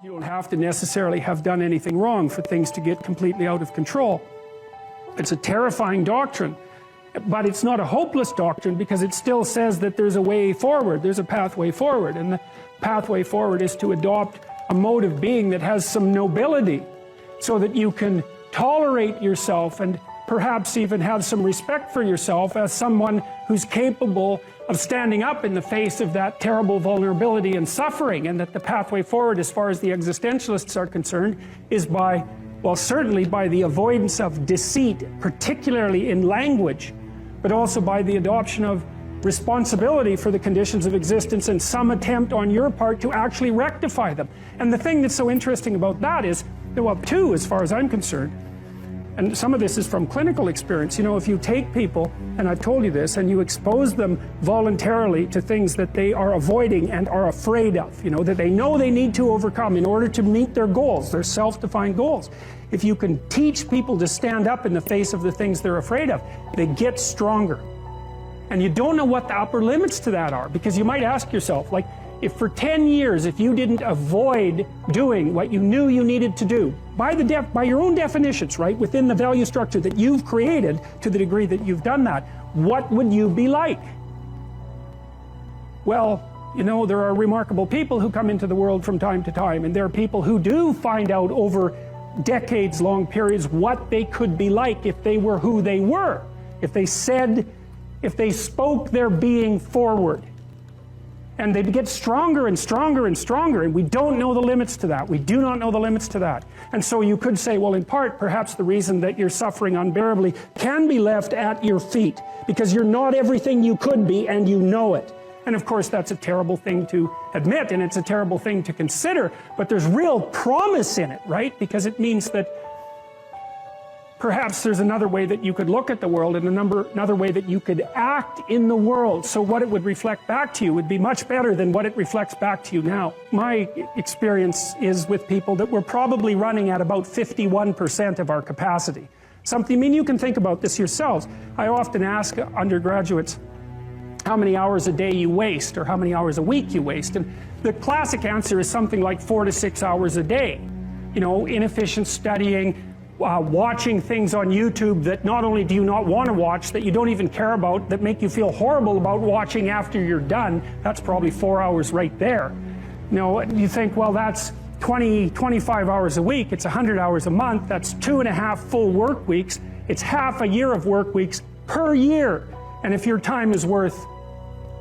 You don't have to necessarily have done anything wrong for things to get completely out of control. It's a terrifying doctrine, but it's not a hopeless doctrine because it still says that there's a way forward, there's a pathway forward, and the pathway forward is to adopt a mode of being that has some nobility so that you can tolerate yourself and perhaps even have some respect for yourself as someone who's capable of standing up in the face of that terrible vulnerability and suffering, and that the pathway forward, as far as the existentialists are concerned, is by, well, certainly by the avoidance of deceit, particularly in language, but also by the adoption of responsibility for the conditions of existence and some attempt on your part to actually rectify them. And the thing that's so interesting about that is, well, two, as far as I'm concerned, and some of this is from clinical experience. You know, if you take people, and I've told you this, and you expose them voluntarily to things that they are avoiding and are afraid of, you know, that they know they need to overcome in order to meet their goals, their self-defined goals. If you can teach people to stand up in the face of the things they're afraid of, they get stronger. And you don't know what the upper limits to that are, because you might ask yourself, like, if for 10 years, if you didn't avoid doing what you knew you needed to do, by your own definitions, right, within the value structure that you've created to the degree that you've done that, what would you be like? Well, you know, there are remarkable people who come into the world from time to time, and there are people who do find out over decades-long periods what they could be like if they were who they were, if they spoke their being forward. And they'd get stronger and stronger and stronger, and we don't know the limits to that. We do not know the limits to that. And so you could say, well, in part, perhaps the reason that you're suffering unbearably can be left at your feet, because you're not everything you could be, and you know it. And of course, that's a terrible thing to admit, and it's a terrible thing to consider, but there's real promise in it, right? Because it means that perhaps there's another way that you could look at the world, and another way that you could act in the world, so what it would reflect back to you would be much better than what it reflects back to you now. My experience is with people that we're probably running at about 51% of our capacity. I mean, you can think about this yourselves. I often ask undergraduates how many hours a day you waste, or how many hours a week you waste, and the classic answer is something like 4 to 6 hours a day. You know, inefficient studying, watching things on YouTube that not only do you not want to watch, that you don't even care about, that make you feel horrible about watching after you're done. That's probably 4 hours right there. You know, you think, well, that's 25 hours a week, it's 100 hours a month, that's 2.5 full work weeks, it's half a year of work weeks per year. And if your time is worth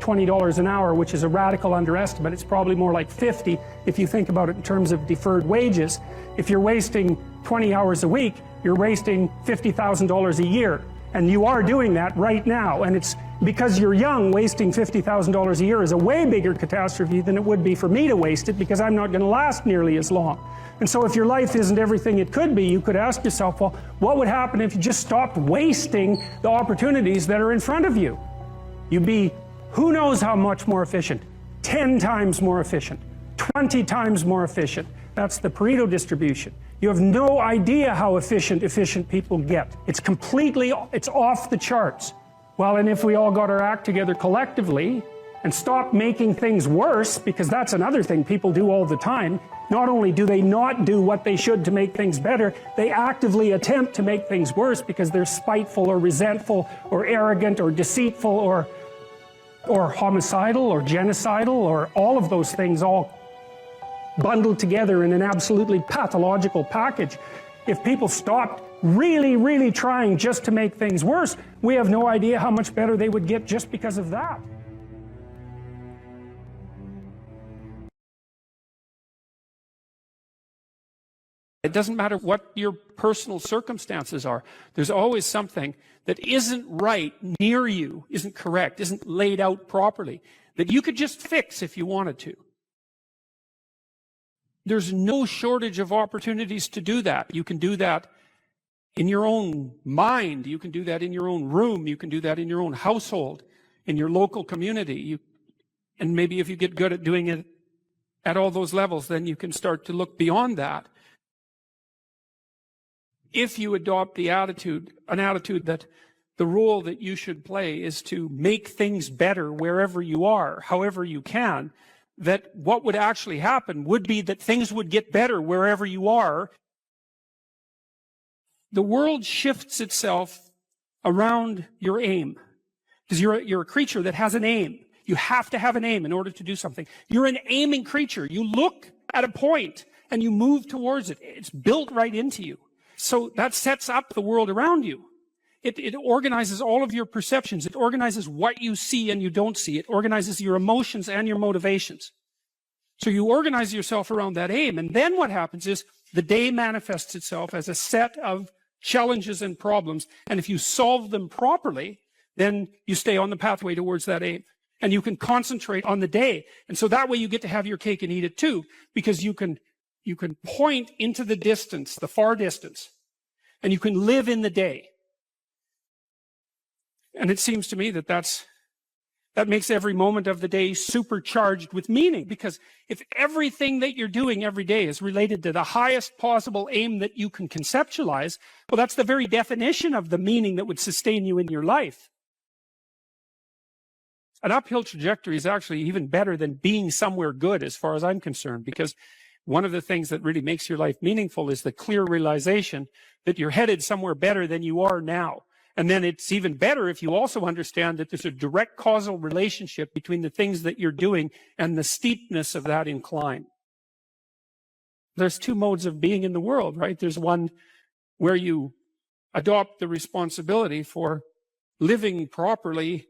$20 an hour, which is a radical underestimate, it's probably more like 50 if you think about it in terms of deferred wages. If you're wasting 20 hours a week, you're wasting $50,000 a year. And you are doing that right now. And it's because you're young, wasting $50,000 a year is a way bigger catastrophe than it would be for me to waste it, because I'm not going to last nearly as long. And so if your life isn't everything it could be, you could ask yourself, well, what would happen if you just stopped wasting the opportunities that are in front of you? You'd be who knows how much more efficient, 10 times more efficient, 20 times more efficient. That's the Pareto distribution. You have no idea how efficient people get. It's off the charts. Well, and if we all got our act together collectively and stopped making things worse, because that's another thing people do all the time, not only do they not do what they should to make things better, they actively attempt to make things worse because they're spiteful or resentful or arrogant or deceitful or homicidal or genocidal, or all of those things all bundled together in an absolutely pathological package. If people stopped really, really trying just to make things worse, we have no idea how much better they would get just because of that. It doesn't matter what your personal circumstances are. There's always something that isn't right near you, isn't correct, isn't laid out properly, that you could just fix if you wanted to. There's no shortage of opportunities to do that. You can do that in your own mind. You can do that in your own room. You can do that in your own household, in your local community. And maybe if you get good at doing it at all those levels, then you can start to look beyond that. If you adopt an attitude that the role that you should play is to make things better wherever you are, however you can, that what would actually happen would be that things would get better wherever you are. The world shifts itself around your aim. Because you're a creature that has an aim. You have to have an aim in order to do something. You're an aiming creature. You look at a point and you move towards it. It's built right into you. So that sets up the world around you. It organizes all of your perceptions. It organizes what you see and you don't see. It organizes your emotions and your motivations. So you organize yourself around that aim. And then what happens is the day manifests itself as a set of challenges and problems. And if you solve them properly, then you stay on the pathway towards that aim. And you can concentrate on the day. And so that way you get to have your cake and eat it too, because you can point into the distance, the far distance, and you can live in the day. And it seems to me that that makes every moment of the day supercharged with meaning, because if everything that you're doing every day is related to the highest possible aim that you can conceptualize, well, that's the very definition of the meaning that would sustain you in your life. An uphill trajectory is actually even better than being somewhere good as far as I'm concerned, because one of the things that really makes your life meaningful is the clear realization that you're headed somewhere better than you are now. And then it's even better if you also understand that there's a direct causal relationship between the things that you're doing and the steepness of that incline. There's two modes of being in the world, right? There's one where you adopt the responsibility for living properly,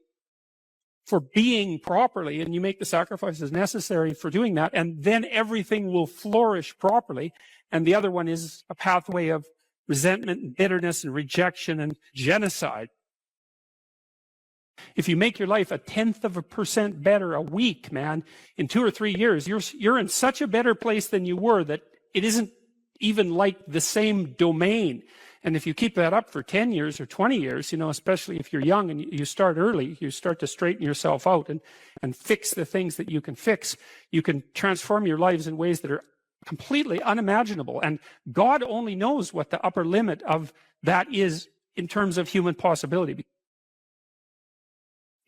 for being properly, and you make the sacrifices necessary for doing that, and then everything will flourish properly. And the other one is a pathway of resentment and bitterness and rejection and genocide. If you make your life 0.1% better a week, man, in 2 or 3 years, you're in such a better place than you were that it isn't even like the same domain. And if you keep that up for 10 years or 20 years, especially if you're young and you start early, you start to straighten yourself out and fix the things that you can fix, you can transform your lives in ways that are completely unimaginable. And God only knows what the upper limit of that is in terms of human possibility.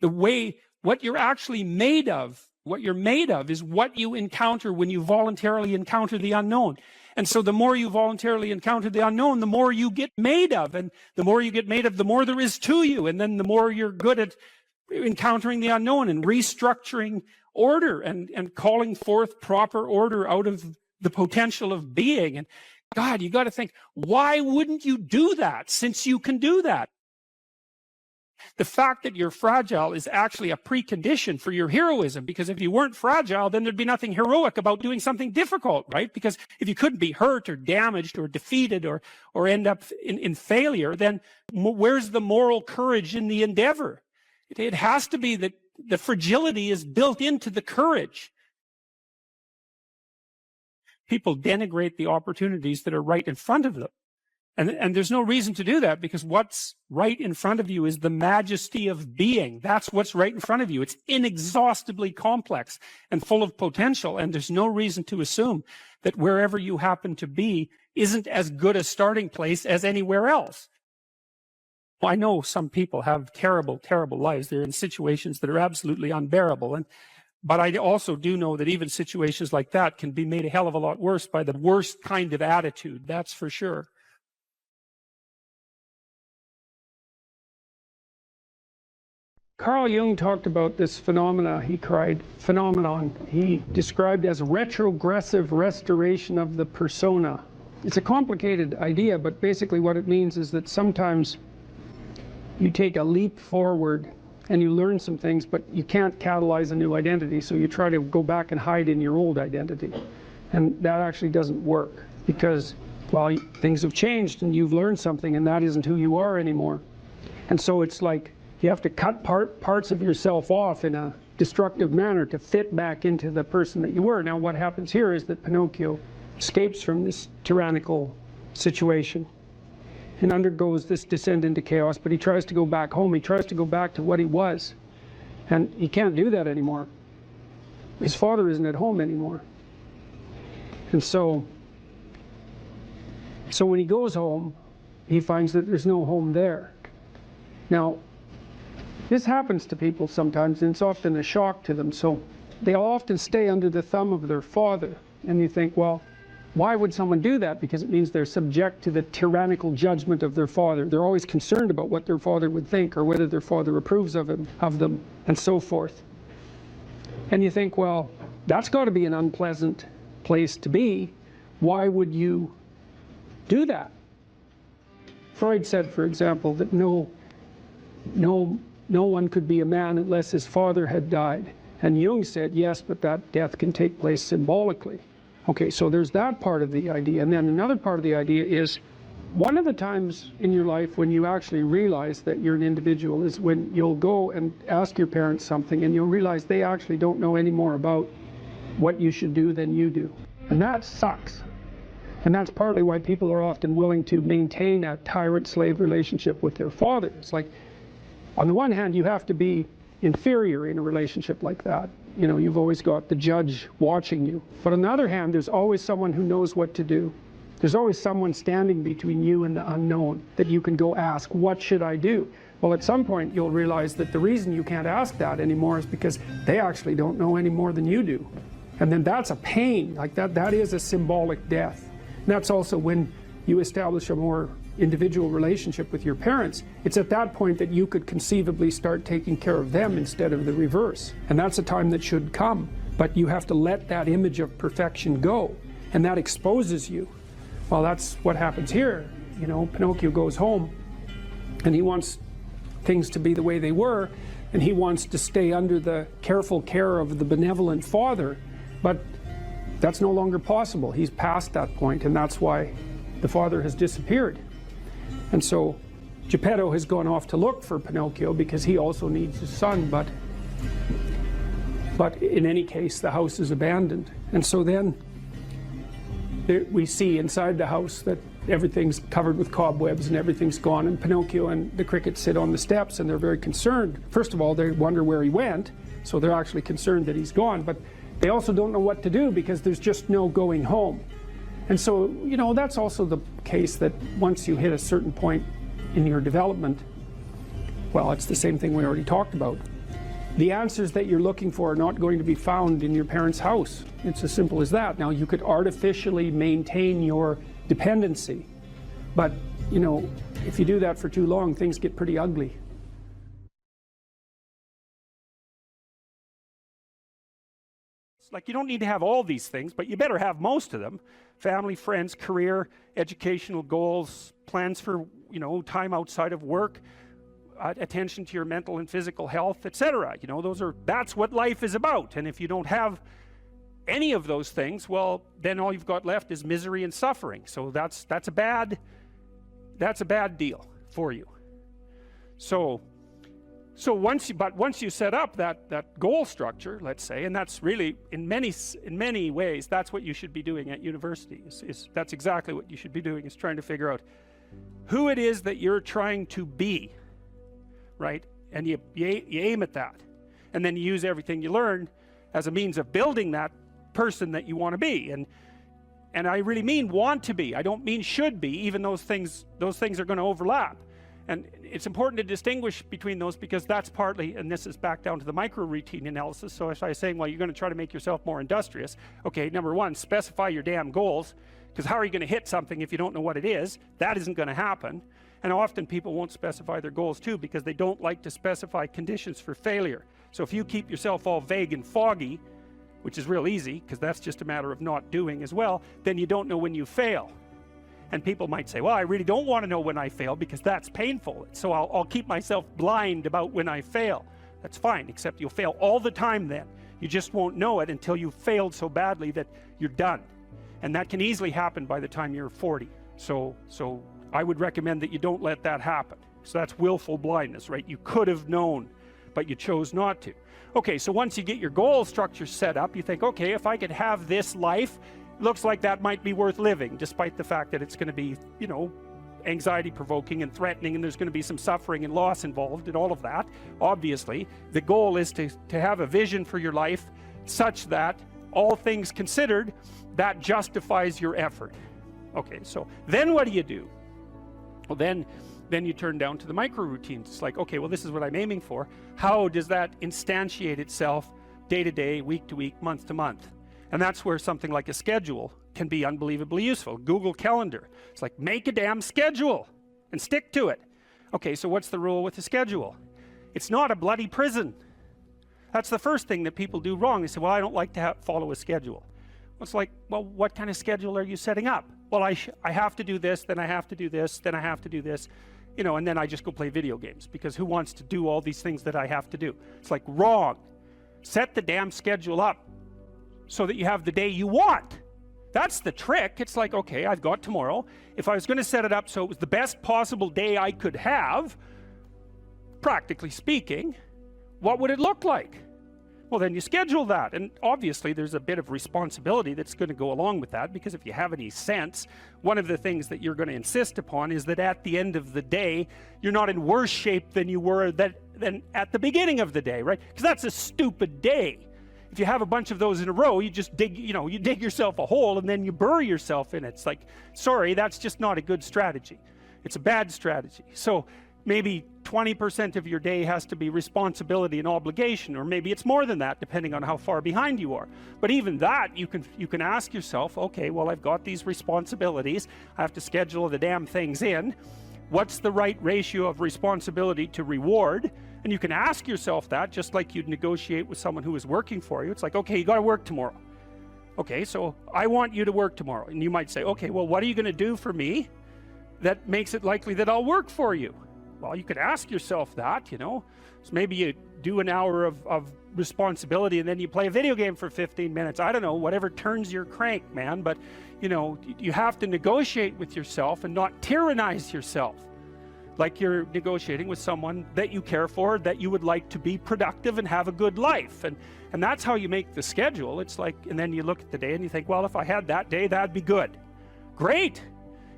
What you're actually made of, what you're made of is what you encounter when you voluntarily encounter the unknown. And so the more you voluntarily encounter the unknown, the more you get made of. And the more you get made of, the more there is to you. And then the more you're good at encountering the unknown and restructuring order and calling forth proper order out of the potential of being. And God, you got to think, why wouldn't you do that since you can do that? The fact that you're fragile is actually a precondition for your heroism, because if you weren't fragile, then there'd be nothing heroic about doing something difficult, right? Because if you couldn't be hurt or damaged or defeated or end up in failure, then where's the moral courage in the endeavor? It has to be that the fragility is built into the courage. People denigrate the opportunities that are right in front of them. And there's no reason to do that, because what's right in front of you is the majesty of being. That's what's right in front of you. It's inexhaustibly complex and full of potential, and there's no reason to assume that wherever you happen to be isn't as good a starting place as anywhere else. Well, I know some people have terrible, terrible lives. They're in situations that are absolutely unbearable. But I also do know that even situations like that can be made a hell of a lot worse by the worst kind of attitude. That's for sure. Carl Jung talked about this phenomenon he described as retrogressive restoration of the persona. It's a complicated idea, but basically what it means is that sometimes you take a leap forward and you learn some things, but you can't catalyze a new identity, so you try to go back and hide in your old identity. And that actually doesn't work, because, well, things have changed and you've learned something, and that isn't who you are anymore. And so it's like you have to cut parts of yourself off in a destructive manner to fit back into the person that you were. Now what happens here is that Pinocchio escapes from this tyrannical situation and undergoes this descent into chaos, but he tries to go back home. He tries to go back to what he was. And he can't do that anymore. His father isn't at home anymore. And so when he goes home, he finds that there's no home there. Now, this happens to people sometimes, and it's often a shock to them. So they'll often stay under the thumb of their father. And you think, well, why would someone do that? Because it means they're subject to the tyrannical judgment of their father. They're always concerned about what their father would think, or whether their father approves of them, and so forth. And you think, well, that's got to be an unpleasant place to be. Why would you do that? Freud said, for example, that no one could be a man unless his father had died. And Jung said, yes, but that death can take place symbolically. Okay, so there's that part of the idea. And then another part of the idea is, one of the times in your life when you actually realize that you're an individual is when you'll go and ask your parents something and you'll realize they actually don't know any more about what you should do than you do. And that sucks. And that's partly why people are often willing to maintain a tyrant-slave relationship with their father. It's like, on the one hand, you have to be inferior in a relationship like that. You know, you've always got the judge watching you. But on the other hand, there's always someone who knows what to do. There's always someone standing between you and the unknown that you can go ask, what should I do? Well, at some point, you'll realize that the reason you can't ask that anymore is because they actually don't know any more than you do. And then that's a pain. Like that is a symbolic death. And that's also when you establish a more individual relationship with your parents. It's at that point that you could conceivably start taking care of them instead of the reverse. And that's a time that should come. But you have to let that image of perfection go. And that exposes you. Well, that's what happens here. You know, Pinocchio goes home and he wants things to be the way they were, and he wants to stay under the careful care of the benevolent father, but that's no longer possible. He's past that point, and that's why the father has disappeared. And so Geppetto has gone off to look for Pinocchio because he also needs his son, but in any case the house is abandoned. And so then we see inside the house that everything's covered with cobwebs and everything's gone, and Pinocchio and the crickets sit on the steps and they're very concerned. First of all, they wonder where he went, so they're actually concerned that he's gone, but they also don't know what to do because there's just no going home. And so, you know, that's also the case that once you hit a certain point in your development, well, it's the same thing we already talked about. The answers that you're looking for are not going to be found in your parents' house. It's as simple as that. Now, you could artificially maintain your dependency, but, you know, if you do that for too long, things get pretty ugly. Like, you don't need to have all these things, but you better have most of them. Family, friends, career, educational goals, plans for, you know, time outside of work, attention to your mental and physical health, etc. You know, that's what life is about. And if you don't have any of those things, well, then all you've got left is misery and suffering. So that's a bad deal for you. So once you set up that goal structure, let's say, and that's really in many ways that's what you should be doing at university. That's exactly what you should be doing, is trying to figure out who it is that you're trying to be, right? And you aim at that, and then you use everything you learn as a means of building that person that you want to be. And I really mean want to be. I don't mean should be, even those things are going to overlap. And it's important to distinguish between those, because that's partly, and this is back down to the micro routine analysis. So as I was saying, well, you're going to try to make yourself more industrious. Okay, number one, specify your damn goals, because how are you going to hit something if you don't know what it is? That isn't going to happen. And often people won't specify their goals too, because they don't like to specify conditions for failure. So if you keep yourself all vague and foggy, which is real easy, because that's just a matter of not doing as well, then you don't know when you fail. And people might say, well, I really don't want to know when I fail because that's painful, so I'll keep myself blind about when I fail. That's fine, except you'll fail all the time then. You just won't know it until you've failed so badly that you're done. And that can easily happen by the time you're 40. So I would recommend that you don't let that happen. So that's willful blindness, right? You could have known, but you chose not to. Okay, so once you get your goal structure set up, you think, okay, if I could have this life, looks like that might be worth living, despite the fact that it's going to be, you know, anxiety provoking and threatening, and there's going to be some suffering and loss involved and all of that. Obviously, the goal is to have a vision for your life such that, all things considered, that justifies your effort. Okay, so then what do? Well, then you turn down to the micro routines. It's like, okay, well, this is what I'm aiming for. How does that instantiate itself day to day, week to week, month to month. And that's where something like a schedule can be unbelievably useful. Google Calendar. It's like, make a damn schedule and stick to it. Okay, so what's the rule with the schedule? It's not a bloody prison. That's the first thing that people do wrong. They say, well, I don't like to follow a schedule. Well, it's like, well, what kind of schedule are you setting up? Well, I have to do this, then I have to do this, then I have to do this, you know, and then I just go play video games, because who wants to do all these things that I have to do? It's like, wrong. Set the damn schedule up so that you have the day you want. That's the trick. It's like, okay, I've got tomorrow. If I was going to set it up so it was the best possible day I could have, practically speaking, what would it look like? Well, then you schedule that. And obviously there's a bit of responsibility that's going to go along with that, because if you have any sense, one of the things that you're going to insist upon is that at the end of the day, you're not in worse shape than you were than at the beginning of the day, right? Because that's a stupid day. If you have a bunch of those in a row, you just dig, you know, you dig yourself a hole and then you bury yourself in it. It's like, sorry, that's just not a good strategy. It's a bad strategy. So maybe 20% of your day has to be responsibility and obligation, or maybe it's more than that, depending on how far behind you are. But even that, you can ask yourself, okay, well, I've got these responsibilities. I have to schedule the damn things in. What's the right ratio of responsibility to reward? And you can ask yourself that, just like you'd negotiate with someone who is working for you. It's like, okay, you got to work tomorrow. Okay, so I want you to work tomorrow. And you might say, okay, well, what are you going to do for me that makes it likely that I'll work for you? Well, you could ask yourself that, you know. So maybe you do an hour of responsibility and then you play a video game for 15 minutes. I don't know, whatever turns your crank, man. But, you know, you have to negotiate with yourself and not tyrannize yourself. Like you're negotiating with someone that you care for, that you would like to be productive and have a good life. And that's how you make the schedule. It's like, and then you look at the day and you think, well, if I had that day, that'd be good. Great.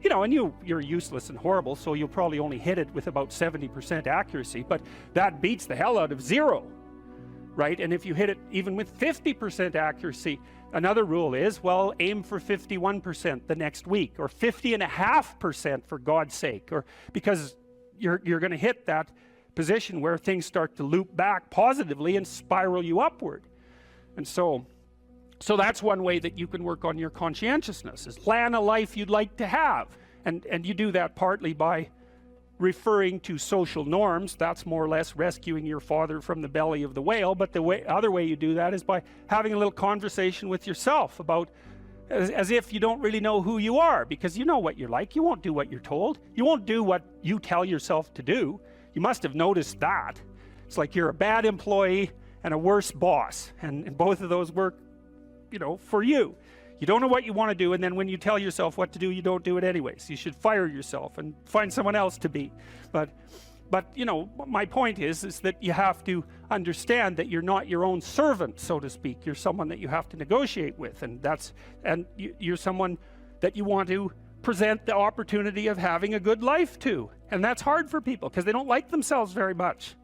You know, and you're useless and horrible, so you'll probably only hit it with about 70% accuracy, but that beats the hell out of 0, right? And if you hit it even with 50% accuracy, another rule is, well, aim for 51% the next week, or 50.5% for God's sake, or because you're going to hit that position where things start to loop back positively and spiral you upward. And so that's one way that you can work on your conscientiousness, is plan a life you'd like to have. And you do that partly by referring to social norms. That's more or less rescuing your father from the belly of the whale. But the other way you do that is by having a little conversation with yourself about, as if you don't really know who you are, because you know what you're like. You won't do what you're told. You won't do what you tell yourself to do. You must have noticed that. It's like you're a bad employee and a worse boss. And both of those work, you know, for you. You don't know what you want to do, and then when you tell yourself what to do, you don't do it anyways. You should fire yourself and find someone else to be. But you know, my point is that you have to understand that you're not your own servant, so to speak. You're someone that you have to negotiate with, and you're someone that you want to present the opportunity of having a good life to. And that's hard for people because they don't like themselves very much.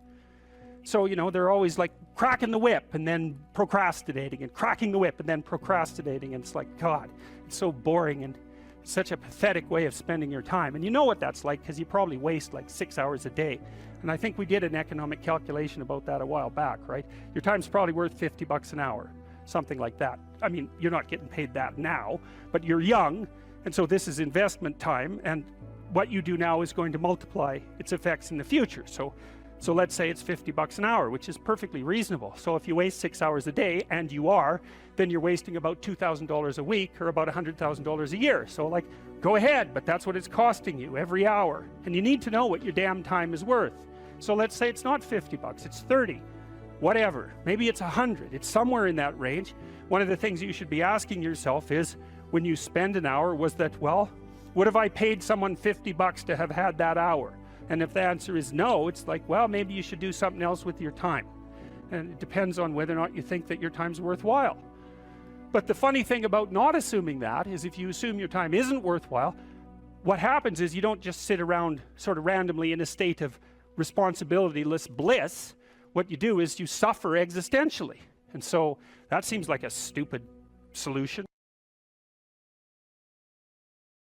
So, you know, they're always like cracking the whip and then procrastinating, and cracking the whip and then procrastinating. And it's like, God, it's so boring and such a pathetic way of spending your time. And you know what that's like, because you probably waste like 6 hours a day. And I think we did an economic calculation about that a while back, right? Your time's probably worth $50 an hour, something like that. I mean, you're not getting paid that now, but you're young, and so this is investment time, and what you do now is going to multiply its effects in the future. So let's say it's $50 an hour, which is perfectly reasonable. So if you waste 6 hours a day, and you are, then you're wasting about $2,000 a week, or about $100,000 a year. So like, go ahead, but that's what it's costing you every hour. And you need to know what your damn time is worth. So let's say it's not $50, it's 30, whatever. Maybe it's 100, it's somewhere in that range. One of the things you should be asking yourself is, when you spend an hour, was that, well, would have I paid someone $50 to have had that hour? And if the answer is no, it's like, well, maybe you should do something else with your time. And it depends on whether or not you think that your time's worthwhile. But the funny thing about not assuming that is, if you assume your time isn't worthwhile, what happens is you don't just sit around sort of randomly in a state of responsibilityless bliss. What you do is you suffer existentially. And so that seems like a stupid solution.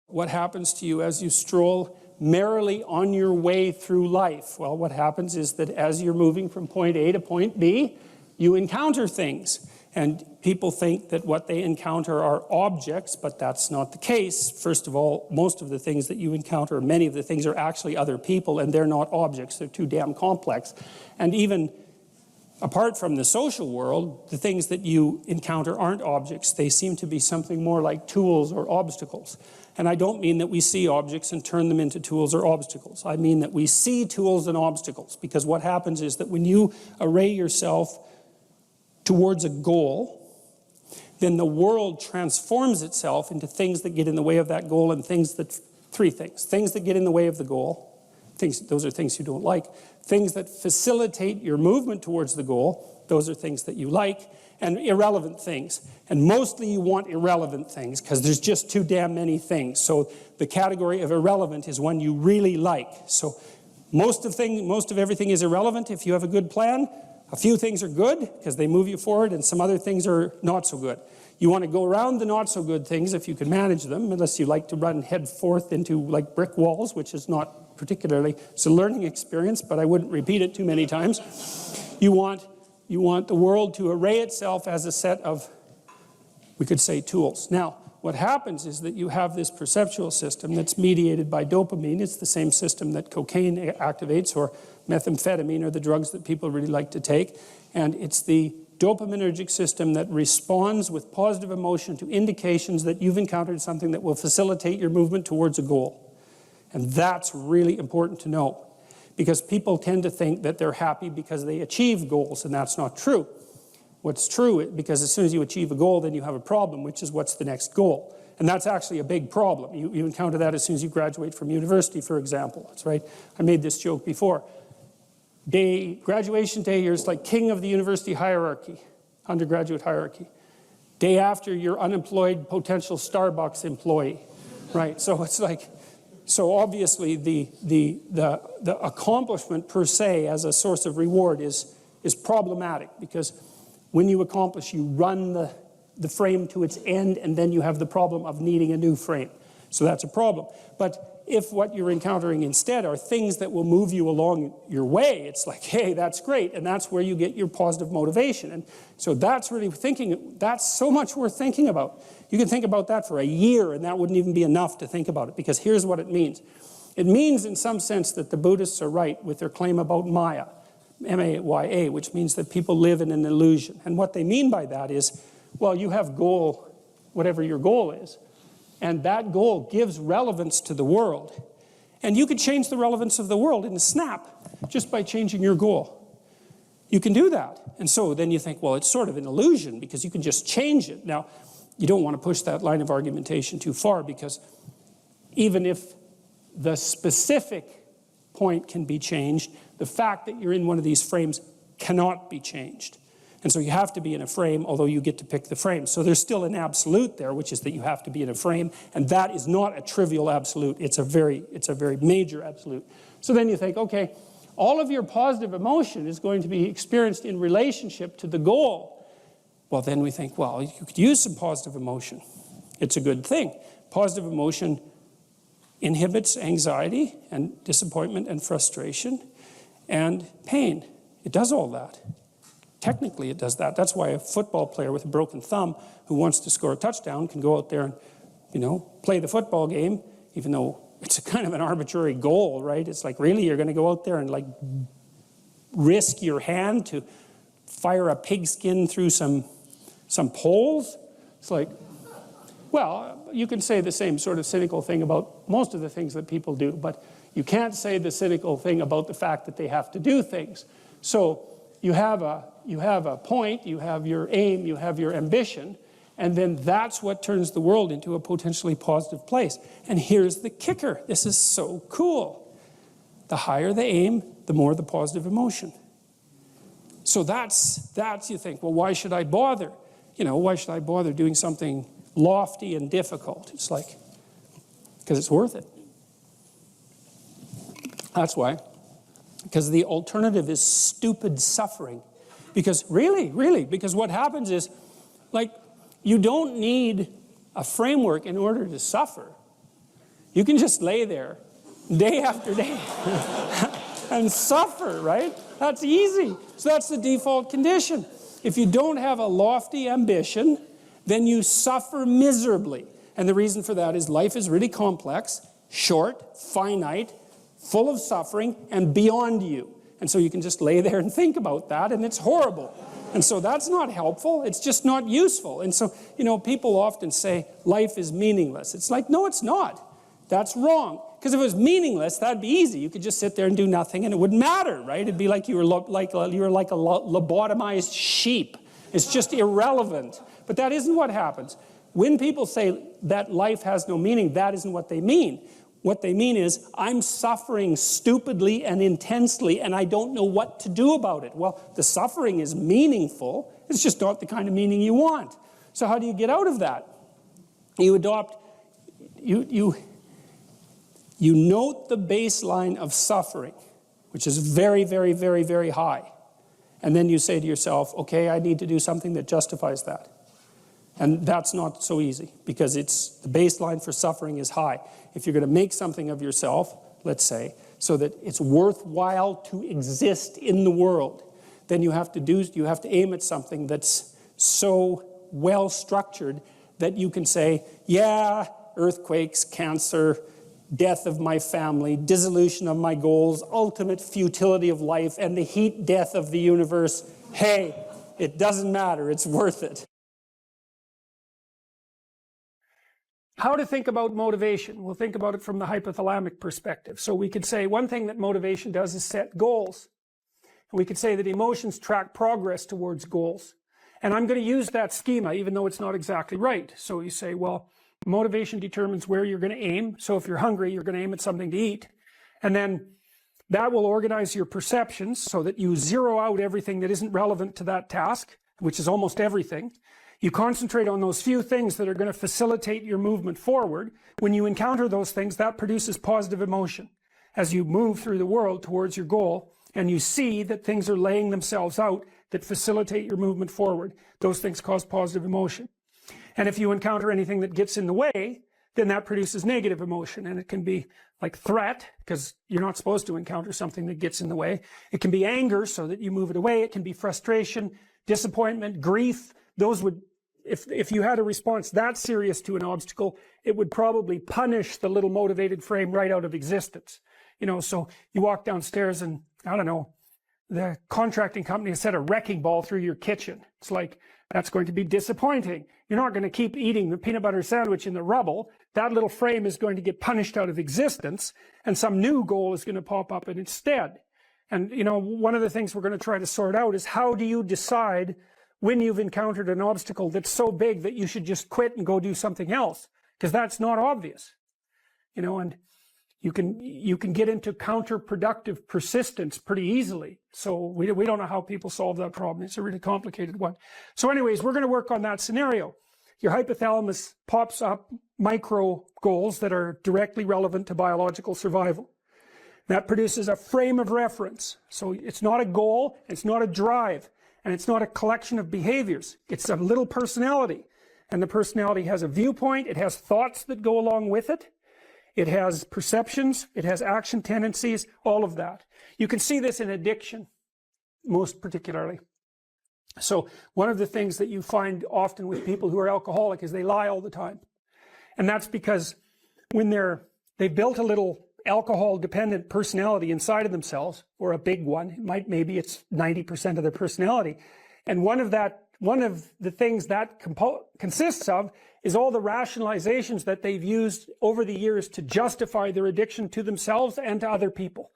What happens to you as you stroll merrily on your way through life? Well, what happens is that as you're moving from point A to point B, you encounter things. And people think that what they encounter are objects, but that's not the case. First of all, most of the things that you encounter, many of the things are actually other people, and they're not objects. They're too damn complex. And even apart from the social world, the things that you encounter aren't objects. They seem to be something more like tools or obstacles. And I don't mean that we see objects and turn them into tools or obstacles. I mean that we see tools and obstacles, because what happens is that when you array yourself towards a goal, then the world transforms itself into things that get in the way of that goal, and three things. Things that get in the way of the goal, those are things you don't like. Things that facilitate your movement towards the goal, those are things that you like. And irrelevant things. And mostly you want irrelevant things, because there's just too damn many things. So the category of irrelevant is one you really like. So most of everything is irrelevant if you have a good plan. A few things are good because they move you forward, and some other things are not so good. You want to go around the not so good things if you can manage them, unless you like to run head forth into like brick walls, which is not particularly, it's a learning experience, but I wouldn't repeat it too many times. You want the world to array itself as a set of, we could say, tools. Now, what happens is that you have this perceptual system that's mediated by dopamine. It's the same system that cocaine activates, or methamphetamine, or the drugs that people really like to take. And it's the dopaminergic system that responds with positive emotion to indications that you've encountered something that will facilitate your movement towards a goal. And that's really important to know, because people tend to think that they're happy because they achieve goals, and that's not true. What's true, because as soon as you achieve a goal, then you have a problem, which is what's the next goal. And that's actually a big problem. You encounter that as soon as you graduate from university, for example. That's right. I made this joke before. Graduation day, you're like king of the university hierarchy, undergraduate hierarchy. Day after, you're unemployed potential Starbucks employee, right? So it's like, so obviously the accomplishment per se as a source of reward is problematic, because when you accomplish, you run the frame to its end, and then you have the problem of needing a new frame. So that's a problem. But if what you're encountering instead are things that will move you along your way, it's like, hey, that's great, and that's where you get your positive motivation. And so that's really that's so much worth thinking about. You can think about that for a year, and that wouldn't even be enough to think about it, because here's what it means. It means, in some sense, that the Buddhists are right with their claim about Maya, M-A-Y-A, which means that people live in an illusion. And what they mean by that is, well, you have goal, whatever your goal is, and that goal gives relevance to the world. And you could change the relevance of the world in a snap just by changing your goal. You can do that. And so then you think, well, it's sort of an illusion because you can just change it. Now, you don't want to push that line of argumentation too far, because even if the specific point can be changed, the fact that you're in one of these frames cannot be changed. And so you have to be in a frame, although you get to pick the frame. So there's still an absolute there, which is that you have to be in a frame, and that is not a trivial absolute. It's a very major absolute. So then you think, okay, all of your positive emotion is going to be experienced in relationship to the goal. Well, then we think, well, you could use some positive emotion. It's a good thing. Positive emotion inhibits anxiety and disappointment and frustration and pain. It does all that. Technically, it does that. That's why a football player with a broken thumb who wants to score a touchdown can go out there and, play the football game, even though it's a kind of an arbitrary goal, right? It's like, really, you're going to go out there and like risk your hand to fire a pigskin through some poles? It's like, well, you can say the same sort of cynical thing about most of the things that people do, but you can't say the cynical thing about the fact that they have to do things. So you have a point, you have your aim, you have your ambition, and then that's what turns the world into a potentially positive place. And here's the kicker. This is so cool. The higher the aim, the more the positive emotion. So that's you think, well, why should I bother? Why should I bother doing something lofty and difficult? It's like, because it's worth it. That's why. Because the alternative is stupid suffering. Because really, because what happens is, like, you don't need a framework in order to suffer. You can just lay there day after day and suffer, right? That's easy. So that's the default condition. If you don't have a lofty ambition, then you suffer miserably. And the reason for that is life is really complex, short, finite, full of suffering, and beyond you. And so you can just lay there and think about that, and it's horrible. And so that's not helpful. It's just not useful. And so, people often say life is meaningless. It's like, no, it's not. That's wrong. Because if it was meaningless, that'd be easy. You could just sit there and do nothing, and it wouldn't matter, right? It'd be like you were like a lobotomized sheep. It's just irrelevant. But that isn't what happens. When people say that life has no meaning, that isn't what they mean. What they mean is, I'm suffering stupidly and intensely, and I don't know what to do about it. Well, the suffering is meaningful. It's just not the kind of meaning you want. So how do you get out of that? You adopt, you note the baseline of suffering, which is very, very, very, very high. And then you say to yourself, okay, I need to do something that justifies that. And that's not so easy, because the baseline for suffering is high. If you're going to make something of yourself, let's say, so that it's worthwhile to exist in the world, then you have to aim at something that's so well structured that you can say, yeah, earthquakes, cancer, death of my family, dissolution of my goals, ultimate futility of life, and the heat death of the universe. Hey, it doesn't matter, it's worth it. How to think about motivation? We'll think about it from the hypothalamic perspective. So we could say one thing that motivation does is set goals. And we could say that emotions track progress towards goals. And I'm going to use that schema, even though it's not exactly right. So you say, well, motivation determines where you're going to aim. So if you're hungry, you're going to aim at something to eat. And then that will organize your perceptions so that you zero out everything that isn't relevant to that task, which is almost everything. You concentrate on those few things that are going to facilitate your movement forward. When you encounter those things, that produces positive emotion as you move through the world towards your goal, and you see that things are laying themselves out that facilitate your movement forward. Those things cause positive emotion. And if you encounter anything that gets in the way, then that produces negative emotion. And it can be like threat, because you're not supposed to encounter something that gets in the way. It can be anger, so that you move it away. It can be frustration, disappointment, grief. Those would, if you had a response that serious to an obstacle, it would probably punish the little motivated frame right out of existence. So you walk downstairs and, I don't know, the contracting company has set a wrecking ball through your kitchen. It's like, that's going to be disappointing. You're not going to keep eating the peanut butter sandwich in the rubble. That little frame is going to get punished out of existence, and some new goal is going to pop up in its stead. And, one of the things we're going to try to sort out is, how do you decide when you've encountered an obstacle that's so big that you should just quit and go do something else? Because that's not obvious. And you can get into counterproductive persistence pretty easily. So we don't know how people solve that problem. It's a really complicated one. So anyways, we're going to work on that scenario. Your hypothalamus pops up micro goals that are directly relevant to biological survival. That produces a frame of reference. So it's not a goal, it's not a drive, and it's not a collection of behaviors. It's a little personality. And the personality has a viewpoint, it has thoughts that go along with it. It has perceptions, it has action tendencies, all of that. You can see this in addiction, most particularly. So one of the things that you find often with people who are alcoholic is they lie all the time. And that's because when they've built a little alcohol-dependent personality inside of themselves, or a big one, maybe it's 90% of their personality, and one of the things that consists of is all the rationalizations that they've used over the years to justify their addiction to themselves and to other people.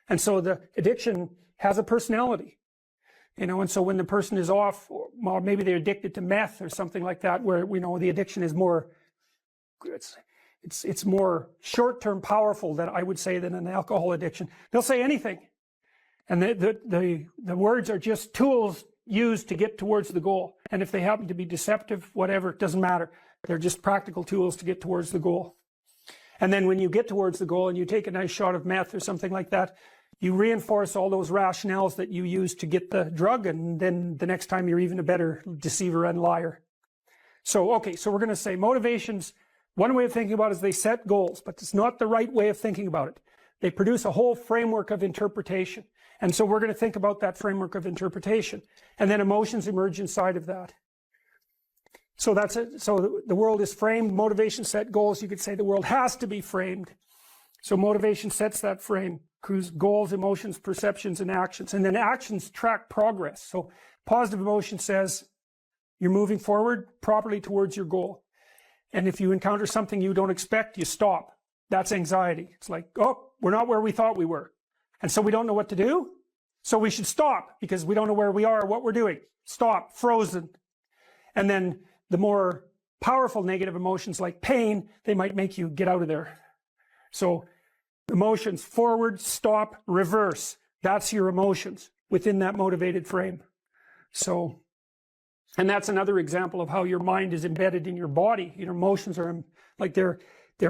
And so the addiction has a personality. And so when the person is off, or maybe they're addicted to meth or something like that, where the addiction is more, it's more short-term powerful, than I would say, than an alcohol addiction. They'll say anything. And the words are just tools used to get towards the goal. And if they happen to be deceptive, whatever, it doesn't matter. They're just practical tools to get towards the goal. And then when you get towards the goal and you take a nice shot of meth or something like that, you reinforce all those rationales that you use to get the drug, and then the next time you're even a better deceiver and liar. So we're going to say motivations, one way of thinking about it is they set goals, but it's not the right way of thinking about it. They produce a whole framework of interpretation. And so we're going to think about that framework of interpretation. And then emotions emerge inside of that. So that's it. So the world is framed, motivation, set goals. You could say the world has to be framed. So motivation sets that frame, goals, emotions, perceptions, and actions. And then actions track progress. So positive emotion says you're moving forward properly towards your goal. And if you encounter something you don't expect, you stop. That's anxiety. It's like, oh, we're not where we thought we were. And so we don't know what to do. So we should stop because we don't know where we are or what we're doing. Stop, frozen. And then the more powerful negative emotions like pain, they might make you get out of there. So emotions, forward, stop, reverse. That's your emotions within that motivated frame. So, and that's another example of how your mind is embedded in your body. You know, emotions are like they're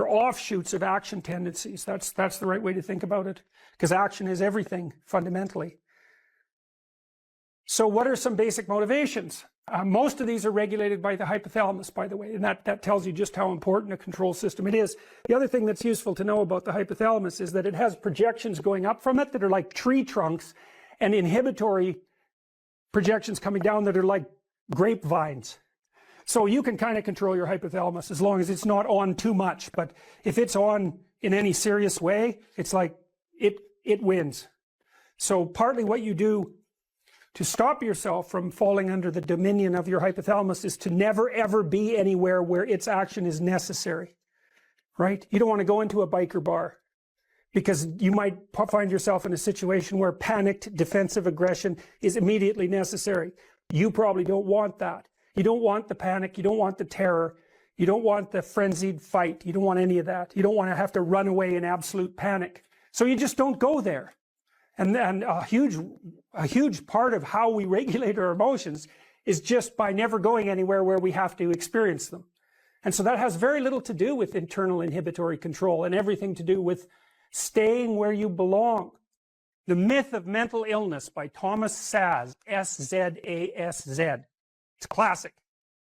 offshoots of action tendencies. That's the right way to think about it, because action is everything fundamentally. So what are some basic motivations? Most of these are regulated by the hypothalamus, by the way, and that tells you just how important a control system it is. The other thing that's useful to know about the hypothalamus is that it has projections going up from it that are like tree trunks, and inhibitory projections coming down that are like grapevines. So you can kind of control your hypothalamus as long as it's not on too much. But if it's on in any serious way, it's like it wins. So partly what you do to stop yourself from falling under the dominion of your hypothalamus is to never ever be anywhere where its action is necessary, right? You don't want to go into a biker bar because you might find yourself in a situation where panicked defensive aggression is immediately necessary. You probably don't want that. You don't want the panic. You don't want the terror. You don't want the frenzied fight. You don't want any of that. You don't want to have to run away in absolute panic. So you just don't go there. And a huge part of how we regulate our emotions is just by never going anywhere where we have to experience them. And so that has very little to do with internal inhibitory control and everything to do with staying where you belong. The Myth of Mental Illness by Thomas Szasz, S-Z-A-S-Z. It's a classic.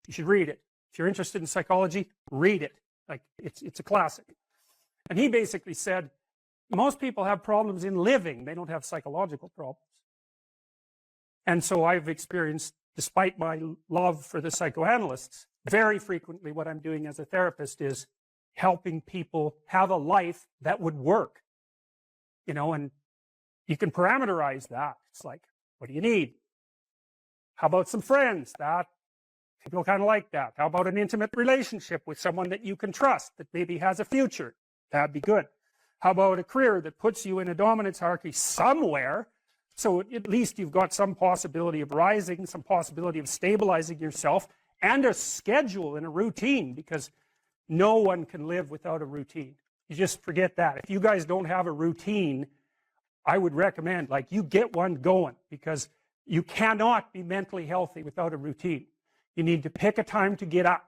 You should read it. If you're interested in psychology, read it. Like, it's a classic. And he basically said, most people have problems in living. They don't have psychological problems. And so I've experienced, despite my love for the psychoanalysts, very frequently what I'm doing as a therapist is helping people have a life that would work. You know, and you can parameterize that. It's like, what do you need? How about some friends? That people kind of like that. How about an intimate relationship with someone that you can trust, that maybe has a future? That'd be good. How about a career that puts you in a dominance hierarchy somewhere, so at least you've got some possibility of rising, some possibility of stabilizing yourself, and a schedule and a routine, because no one can live without a routine. You just forget that. If you guys don't have a routine, I would recommend, like, you get one going, because you cannot be mentally healthy without a routine. You need to pick a time to get up,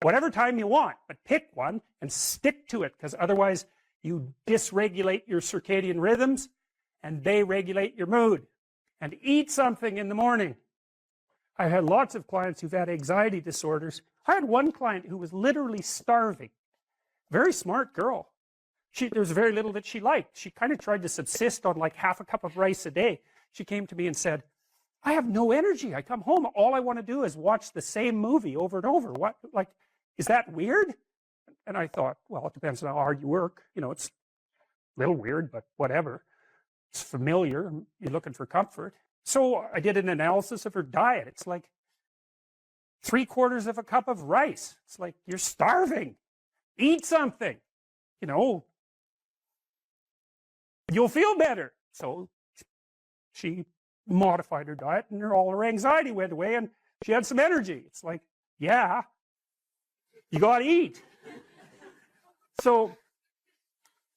whatever time you want, but pick one and stick to it, because otherwise you dysregulate your circadian rhythms and they regulate your mood. And eat something in the morning. I've had lots of clients who've had anxiety disorders. I had one client who was literally starving. Very smart girl. There was very little that she liked. She kind of tried to subsist on like half a cup of rice a day. She came to me and said, I have no energy. I come home, all I want to do is watch the same movie over and over. What, like, is that weird? And I thought, well, it depends on how hard you work. You know, it's a little weird, but whatever. It's familiar. You're looking for comfort. So I did an analysis of her diet. It's like 3/4 of a cup of rice. It's like, you're starving. Eat something. You know, you'll feel better. So she modified her diet and all her anxiety went away and she had some energy. It's like, yeah, you got to eat. So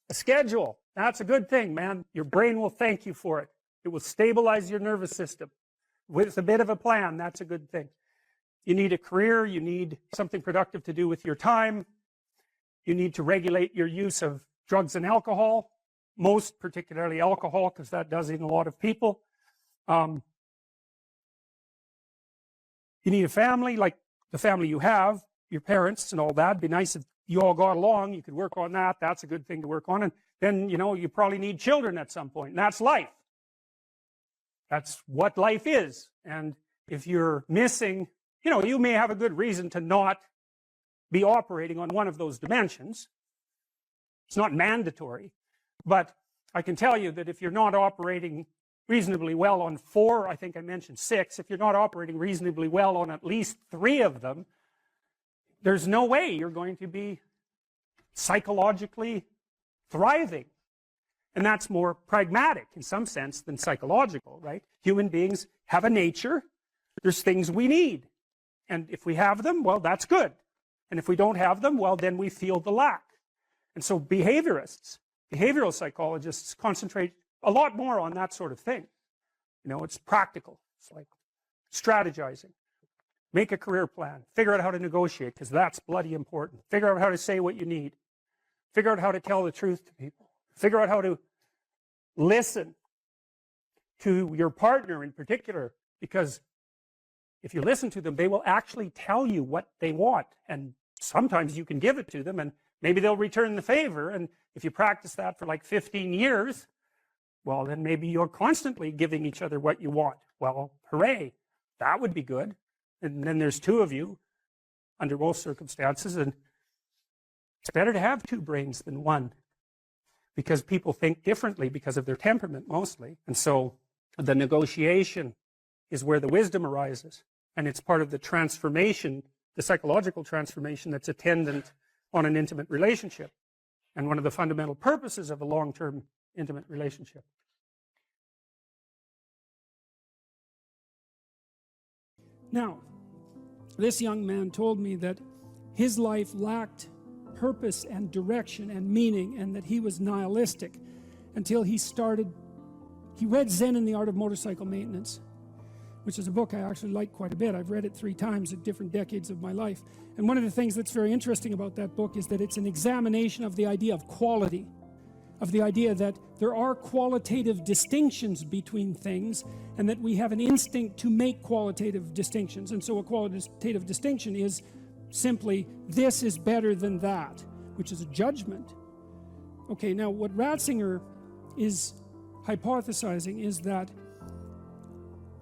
a schedule, that's a good thing, man. Your brain will thank you for it. It will stabilize your nervous system. With a bit of a plan, that's a good thing. You need a career. You need something productive to do with your time. You need to regulate your use of drugs and alcohol, most particularly alcohol, because that does in a lot of people. You need a family, like the family you have, your parents and all that. It'd be nice if you all got along. You could work on that. That's a good thing to work on. And then, you know, you probably need children at some point. And that's life. That's what life is. And if you're missing, you know, you may have a good reason to not be operating on one of those dimensions. It's not mandatory. But I can tell you that if you're not operating reasonably well on 4, I think I mentioned 6, if you're not operating reasonably well on at least 3 of them, there's no way you're going to be psychologically thriving. And that's more pragmatic in some sense than psychological, right? Human beings have a nature. There's things we need. And if we have them, well, that's good. And if we don't have them, well, then we feel the lack. And so behaviorists, behavioral psychologists concentrate a lot more on that sort of thing. You know, it's practical. It's like strategizing. Make a career plan. Figure out how to negotiate, because that's bloody important. Figure out how to say what you need. Figure out how to tell the truth to people. Figure out how to listen to your partner in particular, because if you listen to them, they will actually tell you what they want. And sometimes you can give it to them, and maybe they'll return the favor. And if you practice that for like 15 years, well, then maybe you're constantly giving each other what you want. Well, hooray. That would be good. And then there's 2 of you under both circumstances, and it's better to have 2 brains than 1, because people think differently because of their temperament mostly. And so the negotiation is where the wisdom arises, and it's part of the transformation, the psychological transformation that's attendant on an intimate relationship, and one of the fundamental purposes of a long-term intimate relationship. Now, this young man told me that his life lacked purpose and direction and meaning, and that he was nihilistic until he read Zen and the Art of Motorcycle Maintenance, which is a book I actually like quite a bit. I've read it 3 times at different decades of my life. And one of the things that's very interesting about that book is that it's an examination of the idea of quality, of the idea that there are qualitative distinctions between things, and that we have an instinct to make qualitative distinctions. And so a qualitative distinction is simply, this is better than that, which is a judgment. Okay, now what Ratzinger is hypothesizing is that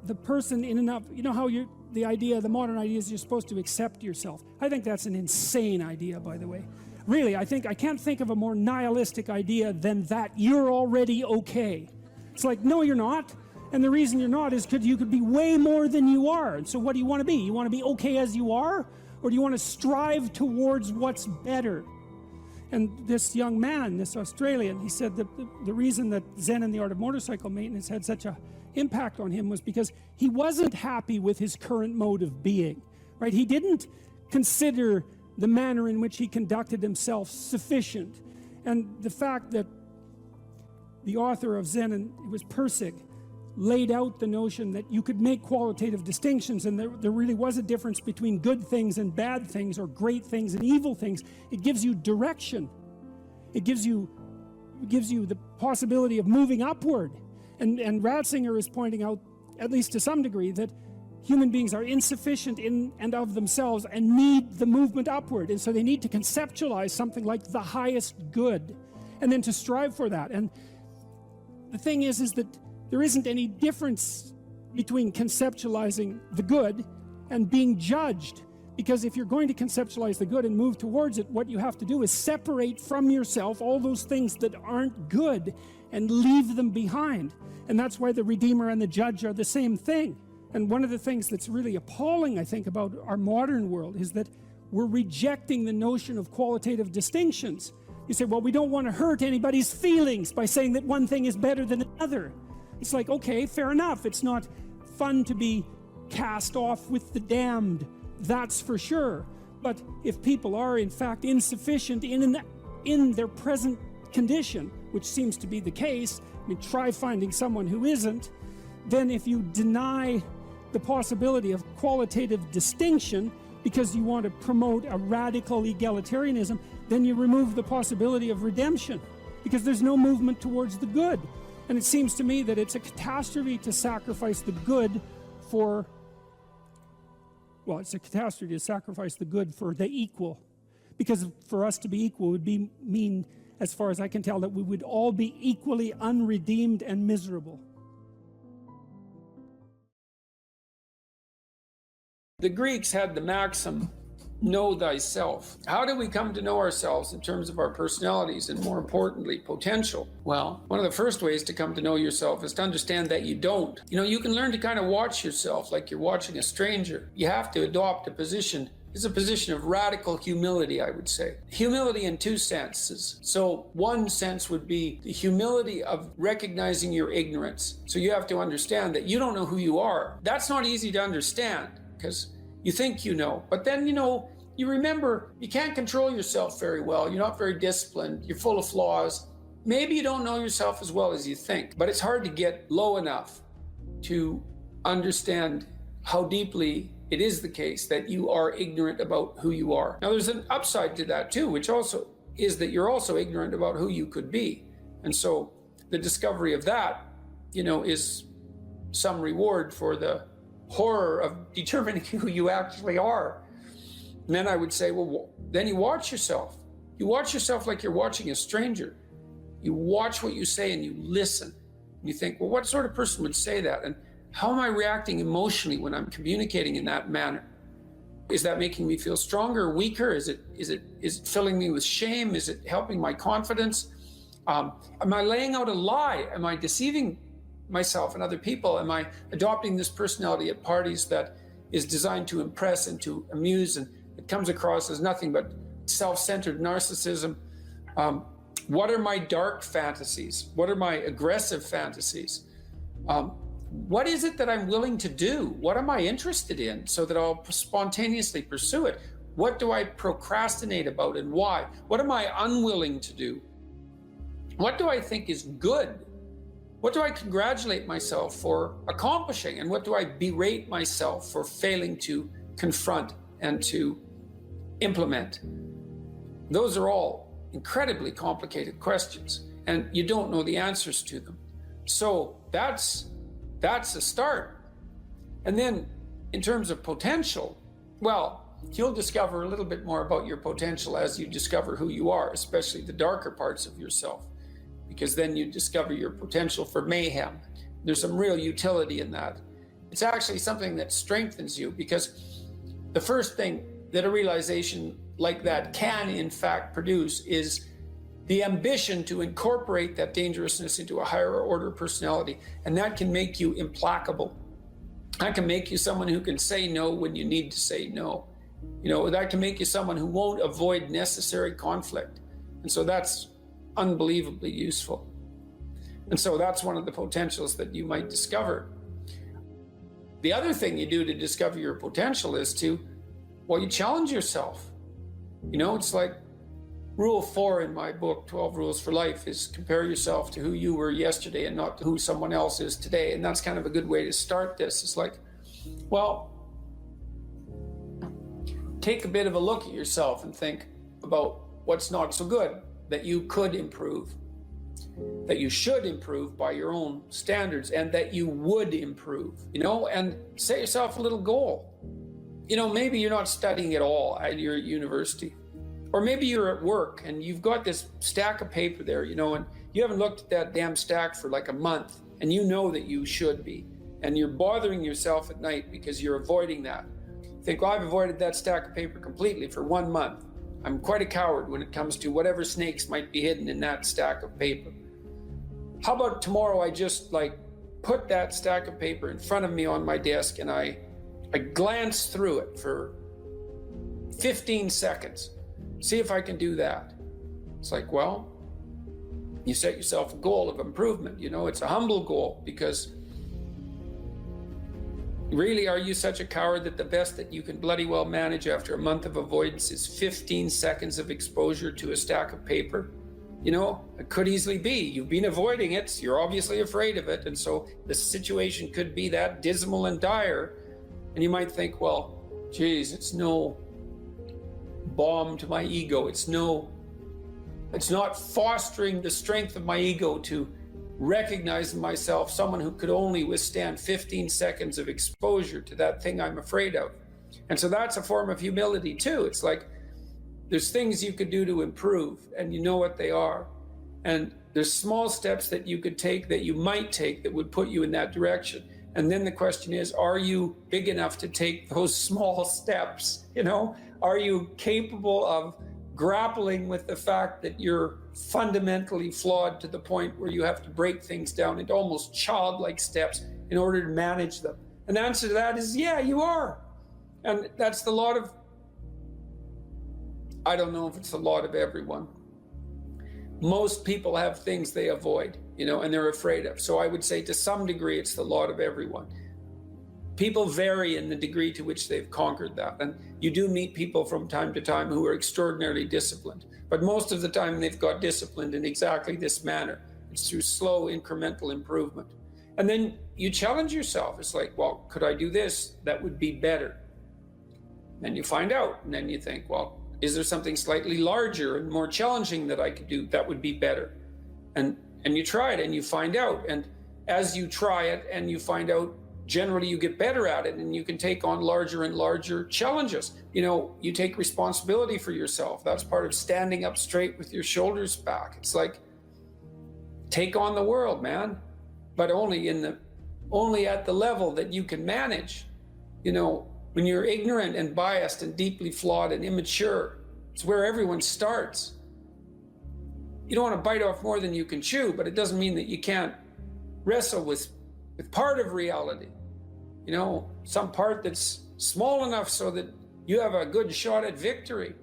the person in and of, you know how the idea, the modern idea is you're supposed to accept yourself. I think that's an insane idea, by the way. Really, I can't think of a more nihilistic idea than that you're already okay. It's like, no, you're not. And the reason you're not is because you could be way more than you are. And so what do you want to be? You want to be okay as you are? Or do you want to strive towards what's better? And this young man, this Australian, he said that the reason that Zen and the Art of Motorcycle Maintenance had such an impact on him was because he wasn't happy with his current mode of being, right? He didn't consider the manner in which he conducted himself sufficient. And the fact that the author of Zen, and it was Pirsig, laid out the notion that you could make qualitative distinctions, and there really was a difference between good things and bad things, or great things and evil things. It gives you direction. It gives you the possibility of moving upward. And Ratzinger is pointing out, at least to some degree, that human beings are insufficient in and of themselves and need the movement upward. And so they need to conceptualize something like the highest good, and then to strive for that. And the thing is that there isn't any difference between conceptualizing the good and being judged. Because if you're going to conceptualize the good and move towards it, what you have to do is separate from yourself all those things that aren't good and leave them behind. And that's why the Redeemer and the Judge are the same thing. And one of the things that's really appalling, I think, about our modern world is that we're rejecting the notion of qualitative distinctions. You say, well, we don't want to hurt anybody's feelings by saying that one thing is better than another. It's like, okay, fair enough. It's not fun to be cast off with the damned, that's for sure. But if people are in fact insufficient in their present condition, which seems to be the case, I mean, try finding someone who isn't, then if you deny the possibility of qualitative distinction because you want to promote a radical egalitarianism, then you remove the possibility of redemption, because there's no movement towards the good. And it seems to me that it's a catastrophe to sacrifice the good for, well, it's a catastrophe to sacrifice the good for the equal. Because for us to be equal would mean, as far as I can tell, that we would all be equally unredeemed and miserable. The Greeks had the maxim, know thyself. How do we come to know ourselves in terms of our personalities and, more importantly, potential? Well, one of the first ways to come to know yourself is to understand that you don't. You can learn to kind of watch yourself like you're watching a stranger. You have to adopt a position. It's a position of radical humility, I would say. Humility in two senses. So one sense would be the humility of recognizing your ignorance. So you have to understand that you don't know who you are. That's not easy to understand because you think you know, but then you remember you can't control yourself very well. You're not very disciplined. You're full of flaws. Maybe you don't know yourself as well as you think, but it's hard to get low enough to understand how deeply it is the case that you are ignorant about who you are. Now, there's an upside to that too, which also is that you're also ignorant about who you could be. And so the discovery of that, is some reward for the horror of determining who you actually are. And then I would say, well, then you watch yourself. You watch yourself like you're watching a stranger. You watch what you say and you listen. And you think, well, what sort of person would say that? And how am I reacting emotionally when I'm communicating in that manner? Is that making me feel stronger or weaker? Is it filling me with shame? Is it helping my confidence? Am I laying out a lie? Am I deceiving myself and other people? Am I adopting this personality at parties that is designed to impress and to amuse, and it comes across as nothing but self-centered narcissism? What are my dark fantasies? What are my aggressive fantasies? What is it that I'm willing to do? What am I interested in so that I'll spontaneously pursue it? What do I procrastinate about and why? What am I unwilling to do? What do I think is good? What do I congratulate myself for accomplishing? And what do I berate myself for failing to confront and to implement? Those are all incredibly complicated questions, and you don't know the answers to them. So that's a start. And then in terms of potential, well, you'll discover a little bit more about your potential as you discover who you are, especially the darker parts of yourself, because then you discover your potential for mayhem. There's some real utility in that. It's actually something that strengthens you, because the first thing that a realization like that can in fact produce is the ambition to incorporate that dangerousness into a higher order personality. And that can make you implacable. That can make you someone who can say no when you need to say no. That can make you someone who won't avoid necessary conflict. And so that's unbelievably useful. And so that's one of the potentials that you might discover. The other thing you do to discover your potential is you challenge yourself. It's like Rule 4 in my book, 12 Rules for Life, is compare yourself to who you were yesterday and not to who someone else is today. And that's kind of a good way to start this. It's like, well, take a bit of a look at yourself and think about what's not so good that you could improve, that you should improve by your own standards, and that you would improve, and set yourself a little goal. Maybe you're not studying at all at your university. Or maybe you're at work and you've got this stack of paper there, and you haven't looked at that damn stack for like a month, and you know that you should be. And you're bothering yourself at night because you're avoiding that. You think, well, I've avoided that stack of paper completely for 1 month. I'm quite a coward when it comes to whatever snakes might be hidden in that stack of paper. How about tomorrow I just put that stack of paper in front of me on my desk and I glance through it for 15 seconds. See if I can do that. It's like, well, you set yourself a goal of improvement. It's a humble goal, because really, are you such a coward that the best that you can bloody well manage after a month of avoidance is 15 seconds of exposure to a stack of paper? It could easily be. You've been avoiding it. You're obviously afraid of it. And so the situation could be that dismal and dire. And you might think, well, geez, it's no balm to my ego. It's not fostering the strength of my ego to recognize in myself someone who could only withstand 15 seconds of exposure to that thing I'm afraid of. And so that's a form of humility too. It's like there's things you could do to improve, and you know what they are. And there's small steps that you could take, that you might take, that would put you in that direction. And then the question is, are you big enough to take those small steps? You know, are you capable of grappling with the fact that you're fundamentally flawed to the point where you have to break things down into almost childlike steps in order to manage them? And the answer to that is, yeah, you are. And that's the lot of, I don't know if it's the lot of everyone. Most people have things they avoid, you know, and they're afraid of. So I would say to some degree, it's the lot of everyone. People vary in the degree to which they've conquered that. And you do meet people from time to time who are extraordinarily disciplined. But most of the time they've got disciplined in exactly this manner. It's through slow incremental improvement. And then you challenge yourself. It's like, well, could I do this? That would be better. Then you find out, and then you think, well, is there something slightly larger and more challenging that I could do that would be better? And you try it and you find out. And as you try it and you find out, generally you get better at it and you can take on larger and larger challenges. You know, you take responsibility for yourself. That's part of standing up straight with your shoulders back. It's like, take on the world, man, but only at the level that you can manage. You know, when you're ignorant and biased and deeply flawed and immature, it's where everyone starts. You don't want to bite off more than you can chew, but it doesn't mean that you can't wrestle with part of reality. You know, some part that's small enough so that you have a good shot at victory.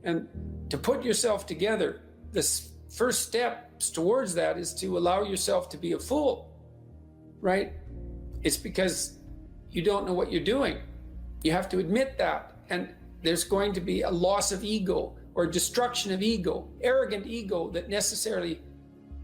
And to put yourself together, the first steps towards that is to allow yourself to be a fool, right? It's because you don't know what you're doing. You have to admit that. And there's going to be a loss of ego or destruction of ego, arrogant ego that necessarily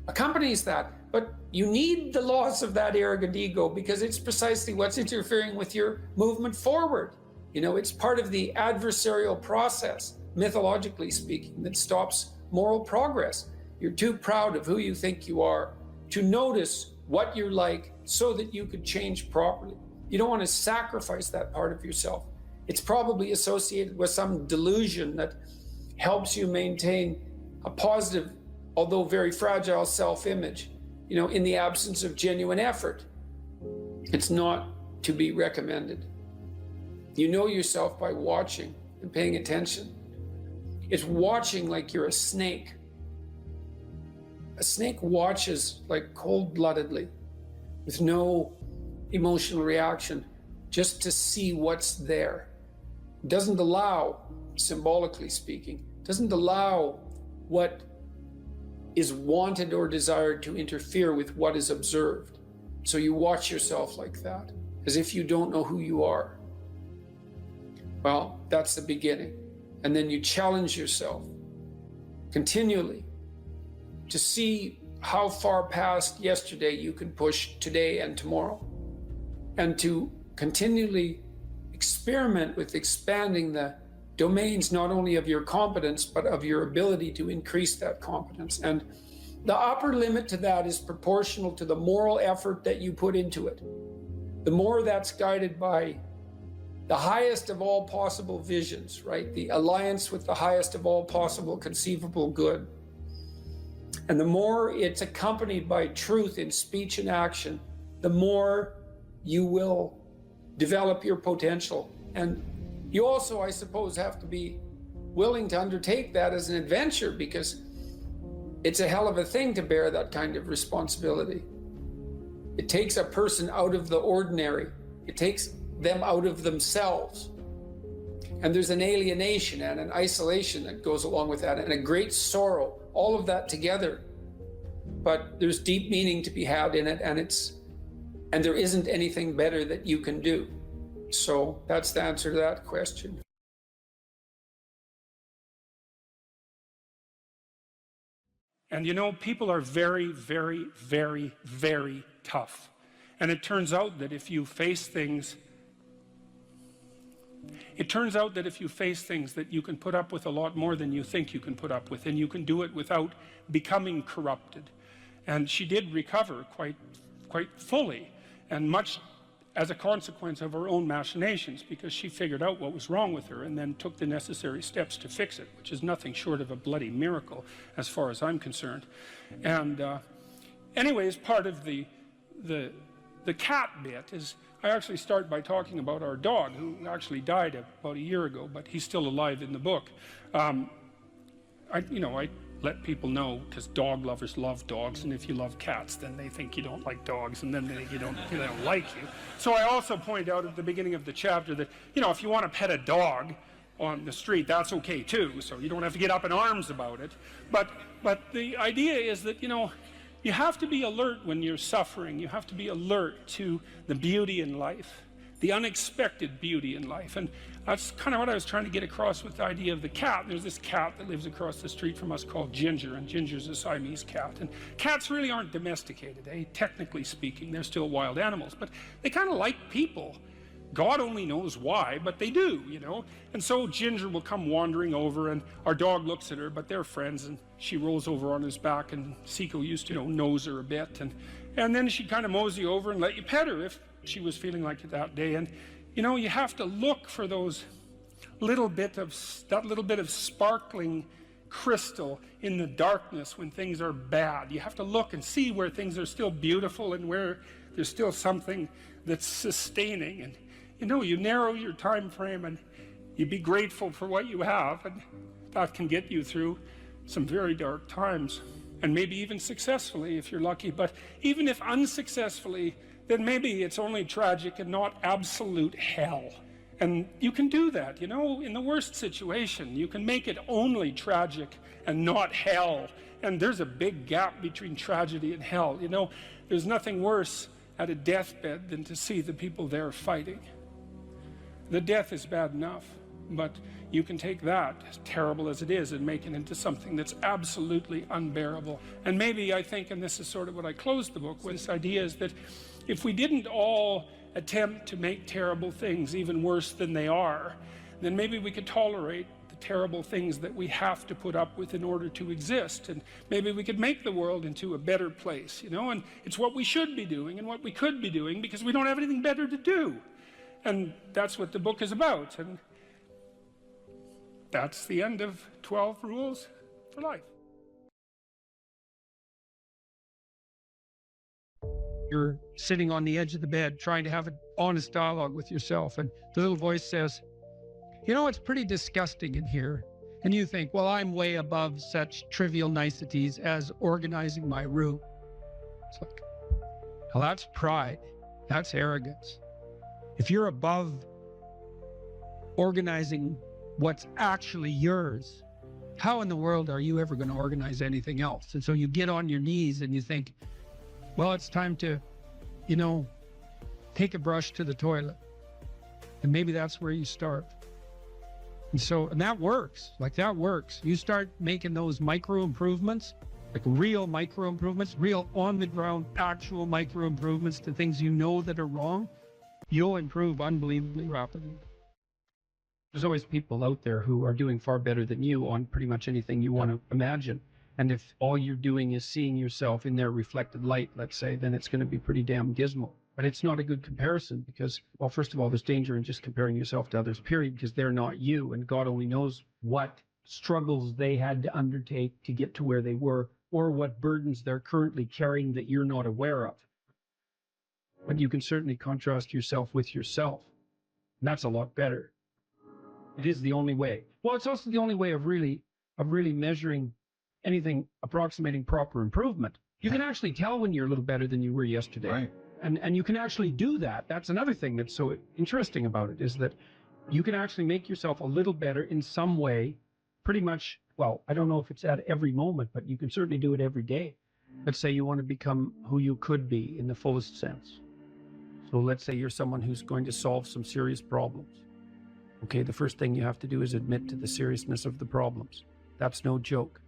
accompanies that. But you need the loss of that arrogant ego because it's precisely what's interfering with your movement forward. You know, it's part of the adversarial process, mythologically speaking, that stops moral progress. You're too proud of who you think you are to notice what you're like so that you could change properly. You don't want to sacrifice that part of yourself. It's probably associated with some delusion that helps you maintain a positive, although very fragile self-image, you know, in the absence of genuine effort. It's not to be recommended. You know yourself by watching and paying attention. It's watching like you're a snake. A snake watches like cold-bloodedly with no emotional reaction, just to see what's there. It doesn't allow, symbolically speaking, doesn't allow what is wanted or desired to interfere with what is observed. So you watch yourself like that, as if you don't know who you are. Well, that's the beginning. And then you challenge yourself continually to see how far past yesterday you can push today and tomorrow, and to continually experiment with expanding the domains not only of your competence, but of your ability to increase that competence. And the upper limit to that is proportional to the moral effort that you put into it. The more that's guided by the highest of all possible visions, right? The alliance with the highest of all possible conceivable good. And the more it's accompanied by truth in speech and action, the more you will develop your potential. And you also, I suppose, have to be willing to undertake that as an adventure, because it's a hell of a thing to bear that kind of responsibility. It takes a person out of the ordinary. It takes them out of themselves. And there's an alienation and an isolation that goes along with that, and a great sorrow, all of that together. But there's deep meaning to be had in it, and there isn't anything better that you can do. So that's the answer to that question. And you know, people are very, very, very, very tough. And it turns out that if you face things that you can put up with a lot more than you think you can put up with, and you can do it without becoming corrupted. And she did recover quite fully, and much as a consequence of her own machinations, because she figured out what was wrong with her and then took the necessary steps to fix it, which is nothing short of a bloody miracle as far as I'm concerned. And anyways, part of the The cat bit is, I actually start by talking about our dog, who actually died about a year ago, but he's still alive in the book. I let people know, because dog lovers love dogs, and if you love cats, then they think you don't like dogs, and then they don't like you. So I also point out at the beginning of the chapter that, if you want to pet a dog on the street, that's okay too, so you don't have to get up in arms about it. But the idea is that, you have to be alert when you're suffering. You have to be alert to the beauty in life, the unexpected beauty in life. And that's kind of what I was trying to get across with the idea of the cat. There's this cat that lives across the street from us called Ginger, and Ginger's a Siamese cat. And cats really aren't domesticated, technically speaking. They're still wild animals, but they kind of like people. God only knows why, but they do, And so Ginger will come wandering over, and our dog looks at her, but they're friends, and she rolls over on his back, and Seiko used to, nose her a bit, and then she'd kind of mosey over and let you pet her if she was feeling like it that day. And, you have to look for that little bit of sparkling crystal in the darkness when things are bad. You have to look and see where things are still beautiful and where there's still something that's sustaining. And, you narrow your time frame and you be grateful for what you have, and that can get you through some very dark times, and maybe even successfully if you're lucky. But even if unsuccessfully, then maybe it's only tragic and not absolute hell. And you can do that, in the worst situation. You can make it only tragic and not hell. And there's a big gap between tragedy and hell. There's nothing worse at a deathbed than to see the people there fighting. The death is bad enough, but you can take that, as terrible as it is, and make it into something that's absolutely unbearable. And maybe I think, and this is sort of what I closed the book with, this idea is that if we didn't all attempt to make terrible things even worse than they are, then maybe we could tolerate the terrible things that we have to put up with in order to exist, and maybe we could make the world into a better place, and it's what we should be doing and what we could be doing, because we don't have anything better to do. And that's what the book is about, and that's the end of 12 Rules for Life. You're sitting on the edge of the bed trying to have an honest dialogue with yourself, and the little voice says, it's pretty disgusting in here. And you think, well, I'm way above such trivial niceties as organizing my room. It's like, well, that's pride. That's arrogance. If you're above organizing what's actually yours, how in the world are you ever going to organize anything else? And so you get on your knees and you think, well, it's time to, take a brush to the toilet. And maybe that's where you start. And that works. That works. You start making those micro improvements, like real micro improvements, real on the ground, actual micro improvements to things that are wrong. You'll improve unbelievably rapidly. There's always people out there who are doing far better than you on pretty much anything you want to imagine. And if all you're doing is seeing yourself in their reflected light, let's say, then it's going to be pretty damn dismal. But it's not a good comparison because, well, first of all, there's danger in just comparing yourself to others, period, because they're not you. And God only knows what struggles they had to undertake to get to where they were, or what burdens they're currently carrying that you're not aware of. But you can certainly contrast yourself with yourself. And that's a lot better. It is the only way. Well, it's also the only way of really measuring anything approximating proper improvement. You can actually tell when you're a little better than you were yesterday. Right. And you can actually do that. That's another thing that's so interesting about it, is that you can actually make yourself a little better in some way, pretty much, well, I don't know if it's at every moment, but you can certainly do it every day. Let's say you want to become who you could be in the fullest sense. So let's say you're someone who's going to solve some serious problems. Okay, the first thing you have to do is admit to the seriousness of the problems. That's no joke.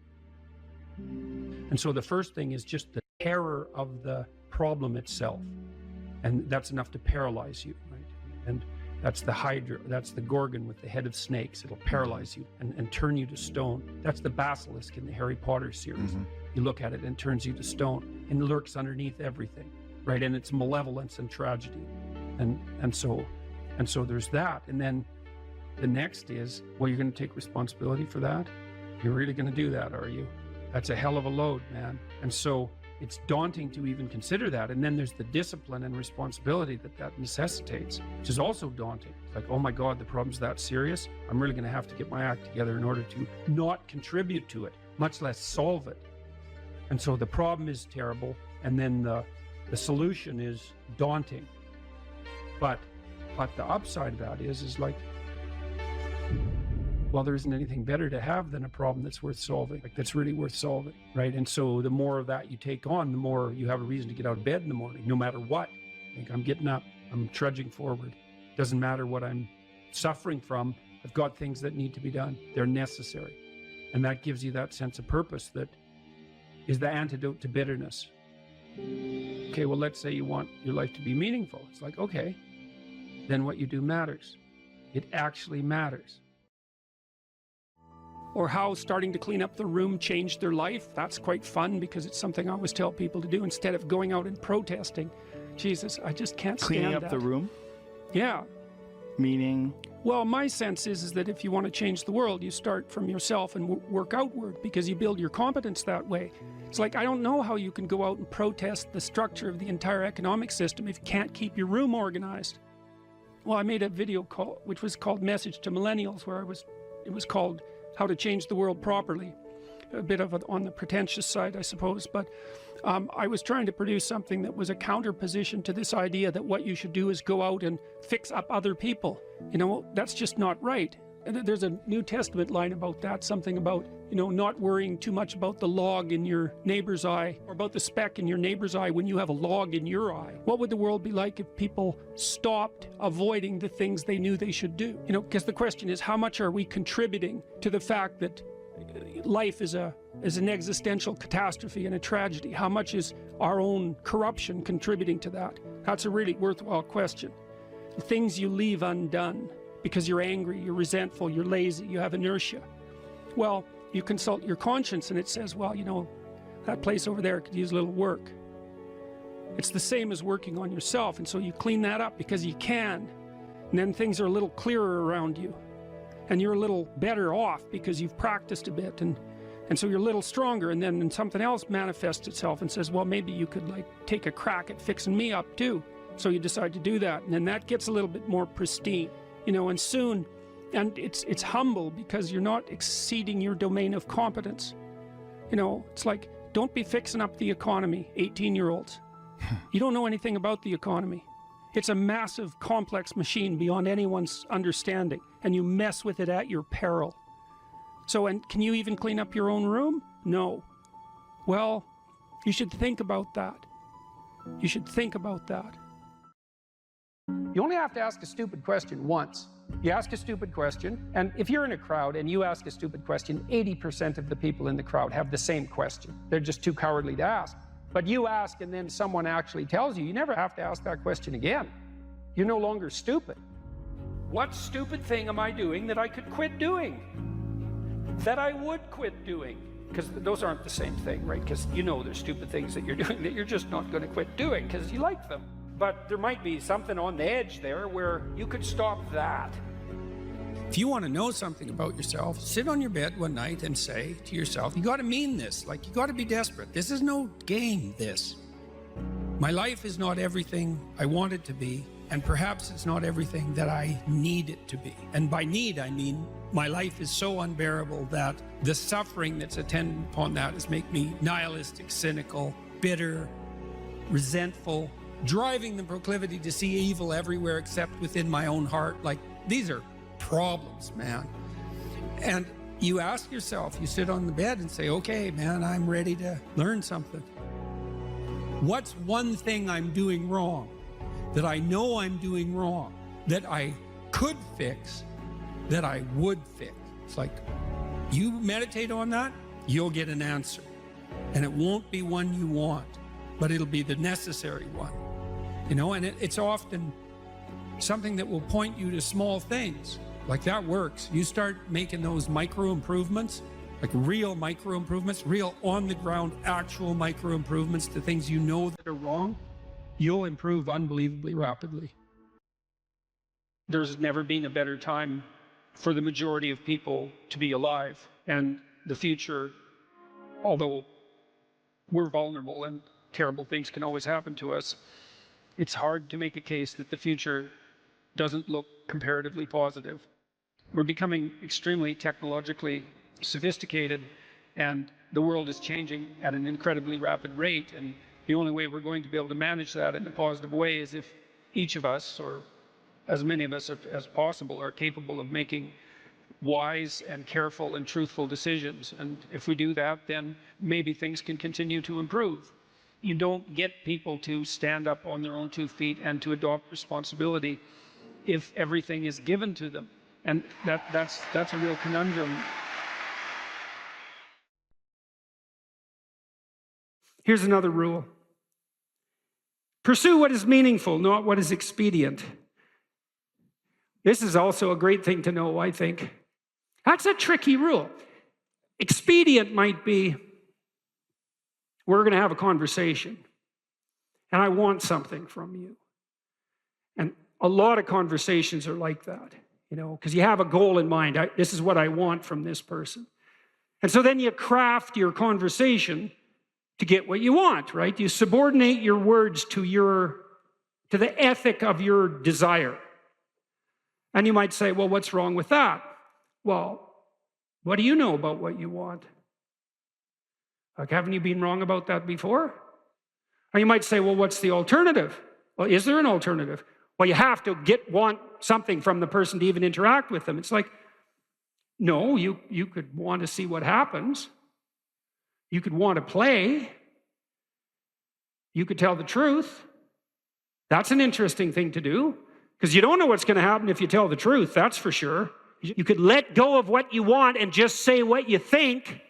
And so the first thing is just the terror of the problem itself. And that's enough to paralyze you, right? And that's the Hydra, that's the Gorgon with the head of snakes. It'll paralyze you and turn you to stone. That's the basilisk in the Harry Potter series. Mm-hmm. You look at it and it turns you to stone and lurks underneath everything, right? And it's malevolence and tragedy. And so there's that. And then the next is, well, you're going to take responsibility for that? You're really going to do that, are you? That's a hell of a load, man. And so it's daunting to even consider that. And then there's the discipline and responsibility that necessitates, which is also daunting. It's like, oh my God, the problem's that serious. I'm really going to have to get my act together in order to not contribute to it, much less solve it. And so the problem is terrible, and then the solution is daunting. But the upside of that is like, well, there isn't anything better to have than a problem that's worth solving, like that's really worth solving, right? And so the more of that you take on, the more you have a reason to get out of bed in the morning, no matter what. Like, I'm getting up, I'm trudging forward. Doesn't matter what I'm suffering from. I've got things that need to be done. They're necessary. And that gives you that sense of purpose that is the antidote to bitterness. Okay, well, let's say you want your life to be meaningful. It's like, okay, then what you do matters. It actually matters. Or how starting to clean up the room changed their life. That's quite fun because it's something I always tell people to do instead of going out and protesting. Jesus, I just can't stand Cleaning up that. the room? Yeah. Meaning? Well, my sense is that if you want to change the world, you start from yourself and work outward, because you build your competence that way. It's like, I don't know how you can go out and protest the structure of the entire economic system if you can't keep your room organized. Well, I made a video which was called Message to Millennials, where it was called How to Change the World Properly. A bit of it on the pretentious side, I suppose, but I was trying to produce something that was a counterposition to this idea that what you should do is go out and fix up other people. You know, that's just not right. And there's a New Testament line about that, something about, you know, not worrying too much about the log in your neighbor's eye, or about the speck in your neighbor's eye when you have a log in your eye. What would the world be like if people stopped avoiding the things they knew they should do? You know, because the question is, how much are we contributing to the fact that life is an existential catastrophe and a tragedy? How much is our own corruption contributing to that? That's a really worthwhile question. The things you leave undone because you're angry, you're resentful, you're lazy, you have inertia. Well, you consult your conscience and it says, well, you know, that place over there could use a little work. It's the same as working on yourself, and so you clean that up because you can, and then things are a little clearer around you, and you're a little better off because you've practiced a bit, and so you're a little stronger, and then something else manifests itself and says, well, maybe you could like take a crack at fixing me up too. So you decide to do that, and then that gets a little bit more pristine, you know, and soon, and it's humble because you're not exceeding your domain of competence. You know, it's like, don't be fixing up the economy, 18-year-olds. You don't know anything about the economy. It's a massive, complex machine beyond anyone's understanding, and you mess with it at your peril. So, and can you even clean up your own room? No. Well, you should think about that. You should think about that. You only have to ask a stupid question once. You ask a stupid question, and if you're in a crowd and you ask a stupid question, 80% of the people in the crowd have the same question. They're just too cowardly to ask. But you ask and then someone actually tells you, you never have to ask that question again. You're no longer stupid. What stupid thing am I doing that I could quit doing? That I would quit doing? Because those aren't the same thing, right? Because you know there's stupid things that you're doing that you're just not going to quit doing because you like them. But there might be something on the edge there where you could stop that. If you want to know something about yourself, sit on your bed one night and say to yourself, you got to mean this, like you got to be desperate. This is no game, this. My life is not everything I want it to be, and perhaps it's not everything that I need it to be. And by need, I mean my life is so unbearable that the suffering that's attendant upon that is make me nihilistic, cynical, bitter, resentful, driving the proclivity to see evil everywhere except within my own heart. Like, these are problems, man. And you ask yourself, you sit on the bed and say, okay, man, I'm ready to learn something. What's one thing I'm doing wrong that I know I'm doing wrong, that I could fix, that I would fix? It's like, you meditate on that, you'll get an answer. And it won't be one you want, but it'll be the necessary one. You know, and it's often something that will point you to small things. Like, that works. You start making those micro improvements, like real micro improvements, real on the ground, actual micro improvements to things you know that are wrong, you'll improve unbelievably rapidly. There's never been a better time for the majority of people to be alive. And the future, although we're vulnerable and terrible things can always happen to us. It's hard to make a case that the future doesn't look comparatively positive. We're becoming extremely technologically sophisticated, and the world is changing at an incredibly rapid rate. And the only way we're going to be able to manage that in a positive way is if each of us, or as many of us as possible, are capable of making wise and careful and truthful decisions. And if we do that, then maybe things can continue to improve. You don't get people to stand up on their own 2 feet and to adopt responsibility if everything is given to them. And that's a real conundrum. Here's another rule. Pursue what is meaningful, not what is expedient. This is also a great thing to know, I think. That's a tricky rule. Expedient might be, we're going to have a conversation, and I want something from you. And a lot of conversations are like that, because you have a goal in mind. This is what I want from this person. And so then you craft your conversation to get what you want, right? You subordinate your words to the ethic of your desire. And you might say, well, what's wrong with that? Well, what do you know about what you want? Like, haven't you been wrong about that before? Or you might say, well, what's the alternative? Well, is there an alternative? Well, you have to want something from the person to even interact with them. It's like, no, you could want to see what happens. You could want to play. You could tell the truth. That's an interesting thing to do, because you don't know what's going to happen if you tell the truth, that's for sure. You could let go of what you want and just say what you think.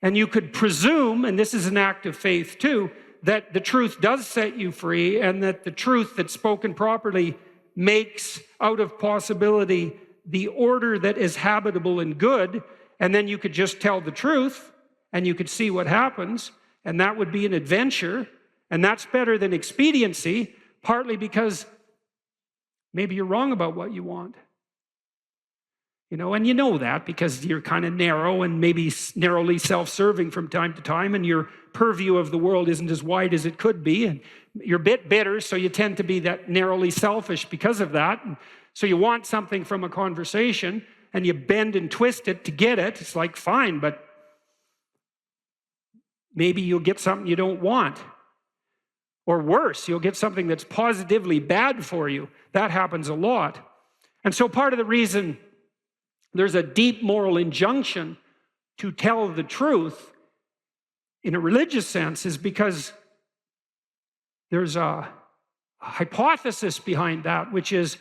And you could presume, and this is an act of faith too, that the truth does set you free, and that the truth that's spoken properly makes out of possibility the order that is habitable and good. And then you could just tell the truth, and you could see what happens, and that would be an adventure. And that's better than expediency, partly because maybe you're wrong about what you want. And you know that because you're kind of narrow and maybe narrowly self-serving from time to time, and your purview of the world isn't as wide as it could be, and you're a bit bitter, so you tend to be that narrowly selfish because of that. And so you want something from a conversation, and you bend and twist it to get it. It's like, fine, but maybe you'll get something you don't want. Or worse, you'll get something that's positively bad for you. That happens a lot. And so part of the reason there's a deep moral injunction to tell the truth in a religious sense is because there's a hypothesis behind that, which is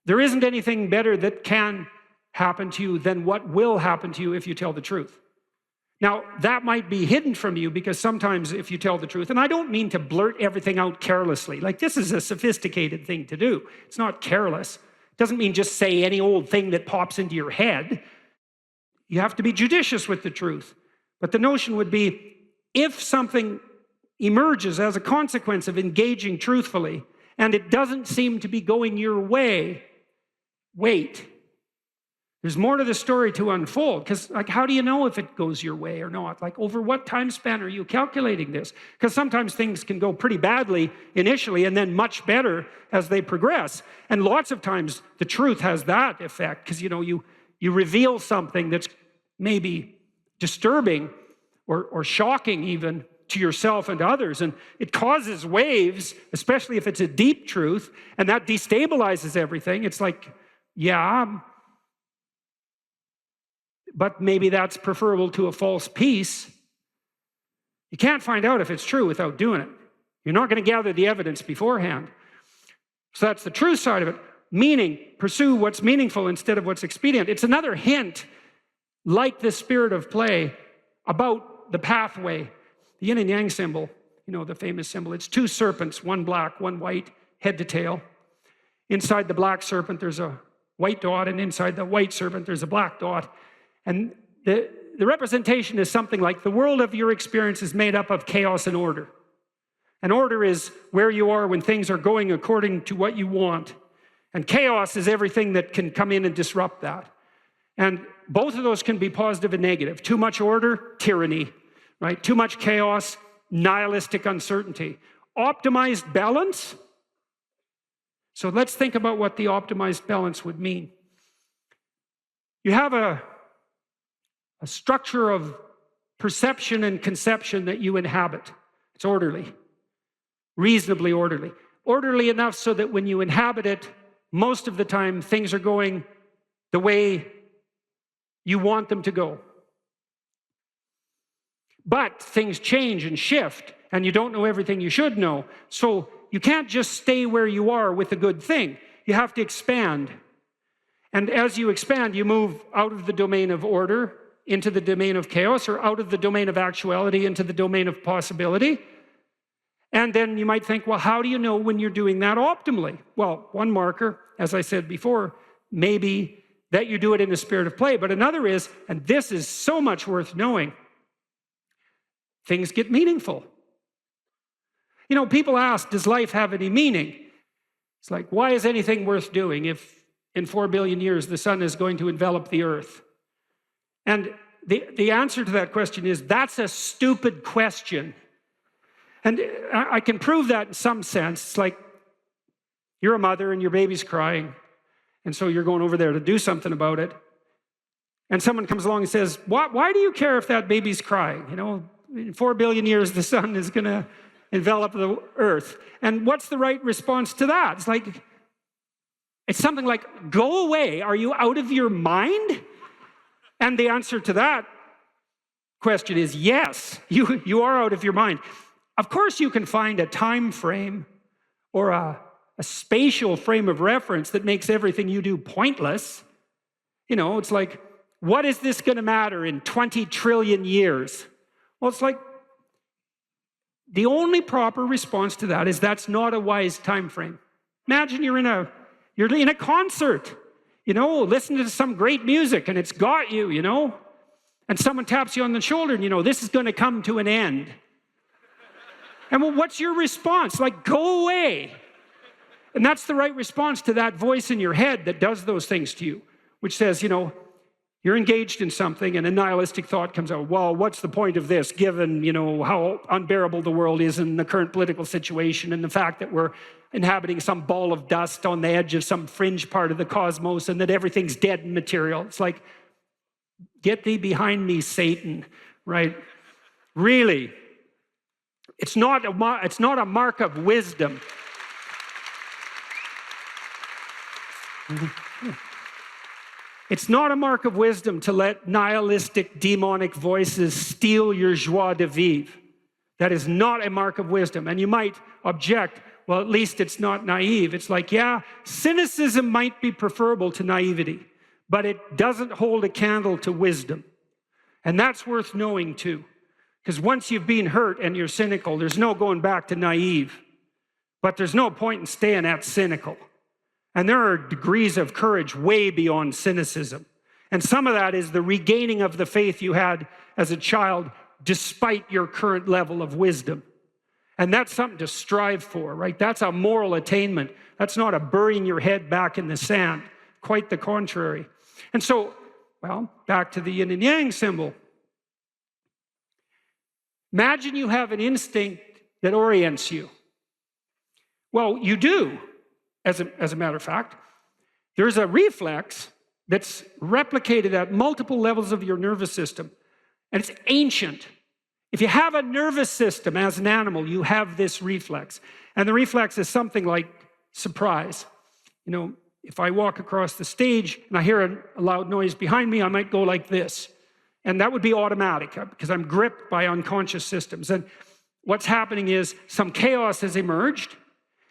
there isn't anything better that can happen to you than what will happen to you if you tell the truth. Now, that might be hidden from you, because sometimes if you tell the truth, and I don't mean to blurt everything out carelessly, like this is a sophisticated thing to do. It's not careless. It doesn't mean just say any old thing that pops into your head. You have to be judicious with the truth. But the notion would be, if something emerges as a consequence of engaging truthfully, and it doesn't seem to be going your way, wait. There's more to the story to unfold, because how do you know if it goes your way or not? Over what time span are you calculating this? Because sometimes things can go pretty badly initially and then much better as they progress. And lots of times the truth has that effect, because you reveal something that's maybe disturbing or shocking even to yourself and to others, and it causes waves, especially if it's a deep truth, and that destabilizes everything. It's like, yeah, but maybe that's preferable to a false peace. You can't find out if it's true without doing it. You're not going to gather the evidence beforehand. So that's the truth side of it. Meaning, pursue what's meaningful instead of what's expedient. It's another hint, like the spirit of play, about the pathway. The yin and yang symbol, the famous symbol, it's two serpents, one black, one white, head to tail. Inside the black serpent, there's a white dot, and inside the white serpent, there's a black dot. And the representation is something like, the world of your experience is made up of chaos and order. And order is where you are when things are going according to what you want. And chaos is everything that can come in and disrupt that. And both of those can be positive and negative. Too much order, tyranny. right? Too much chaos, nihilistic uncertainty. Optimized balance. So let's think about what the optimized balance would mean. You have a structure of perception and conception that you inhabit. It's orderly, reasonably orderly. Orderly enough so that when you inhabit it, most of the time things are going the way you want them to go. But things change and shift, and you don't know everything you should know. So you can't just stay where you are with a good thing. You have to expand. And as you expand, you move out of the domain of order into the domain of chaos, or out of the domain of actuality into the domain of possibility. And then you might think, well, how do you know when you're doing that optimally? Well, one marker, as I said before, maybe that you do it in a spirit of play. But another is, and this is so much worth knowing, things get meaningful. You know, people ask, does life have any meaning? It's like, why is anything worth doing if in 4 billion years the sun is going to envelop the earth? And the answer to that question is, that's a stupid question. And I can prove that in some sense. It's like, you're a mother and your baby's crying, and so you're going over there to do something about it. And someone comes along and says, why do you care if that baby's crying? You know, in 4 billion years, the sun is going to envelop the earth. And what's the right response to that? It's something like, go away. Are you out of your mind? And the answer to that question is yes, you are out of your mind. Of course, you can find a time frame or a spatial frame of reference that makes everything you do pointless. You know, it's like, what is this going to matter in 20 trillion years? Well, it's like, the only proper response to that is that's not a wise time frame. Imagine you're in a concert, you know, listening to some great music, and it's got you, you know, and someone taps you on the shoulder, and you know, this is going to come to an end. And well, what's your response? Like, go away. And that's the right response to that voice in your head that does those things to you, which says, you know, you're engaged in something, and a nihilistic thought comes out. Well, what's the point of this, given, you know, how unbearable the world is in the current political situation, and the fact that we're inhabiting some ball of dust on the edge of some fringe part of the cosmos, and that everything's dead and material. It's like, get thee behind me, Satan, right? Really, it's not a mark of wisdom. It's not a mark of wisdom to let nihilistic, demonic voices steal your joie de vivre. That is not a mark of wisdom. And you might object, well, at least it's not naive. It's like, yeah, cynicism might be preferable to naivety, but it doesn't hold a candle to wisdom. And that's worth knowing too. Because once you've been hurt and you're cynical, there's no going back to naive. But there's no point in staying at cynical. And there are degrees of courage way beyond cynicism. And some of that is the regaining of the faith you had as a child despite your current level of wisdom. And that's something to strive for, right? That's a moral attainment. That's not a burying your head back in the sand. Quite the contrary. And so, well, back to the yin and yang symbol. Imagine you have an instinct that orients you. Well, you do. As a matter of fact, there's a reflex that's replicated at multiple levels of your nervous system, and it's ancient. If you have a nervous system as an animal, you have this reflex. And the reflex is something like surprise. You know, if I walk across the stage and I hear a loud noise behind me, I might go like this. And that would be automatic because I'm gripped by unconscious systems. And what's happening is some chaos has emerged,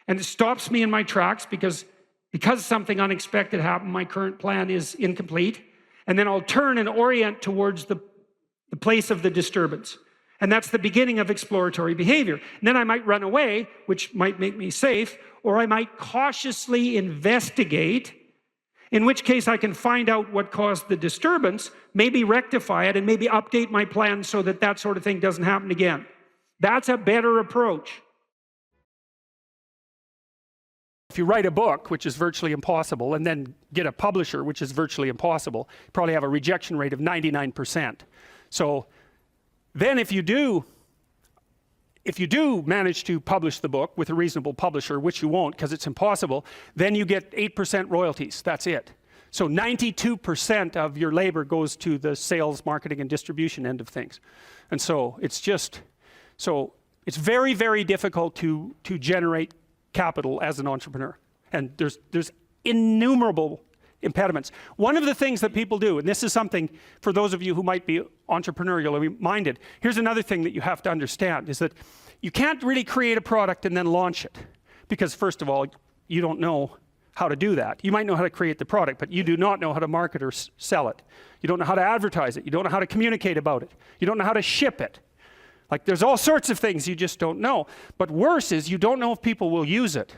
and it stops me in my tracks because something unexpected happened. My current plan is incomplete. And then I'll turn and orient towards the place of the disturbance. And that's the beginning of exploratory behavior. And then I might run away, which might make me safe, or I might cautiously investigate, in which case I can find out what caused the disturbance, maybe rectify it, and maybe update my plan so that that sort of thing doesn't happen again. That's a better approach. If you write a book, which is virtually impossible, and then get a publisher, which is virtually impossible, you probably have a rejection rate of 99%. So Then if you do manage to publish the book with a reasonable publisher, which you won't because it's impossible, then you get 8% royalties. That's it. So 92% of your labor goes to the sales, marketing, and distribution end of things. And so it's very, very difficult to generate capital as an entrepreneur. And there's innumerable impediments. One of the things that people do, and this is something for those of you who might be entrepreneurially minded, here's another thing that you have to understand, is that you can't really create a product and then launch it. Because first of all, you don't know how to do that. You might know how to create the product, but you do not know how to market or sell it. You don't know how to advertise it. You don't know how to communicate about it. You don't know how to ship it. Like, there's all sorts of things you just don't know. But worse is you don't know if people will use it.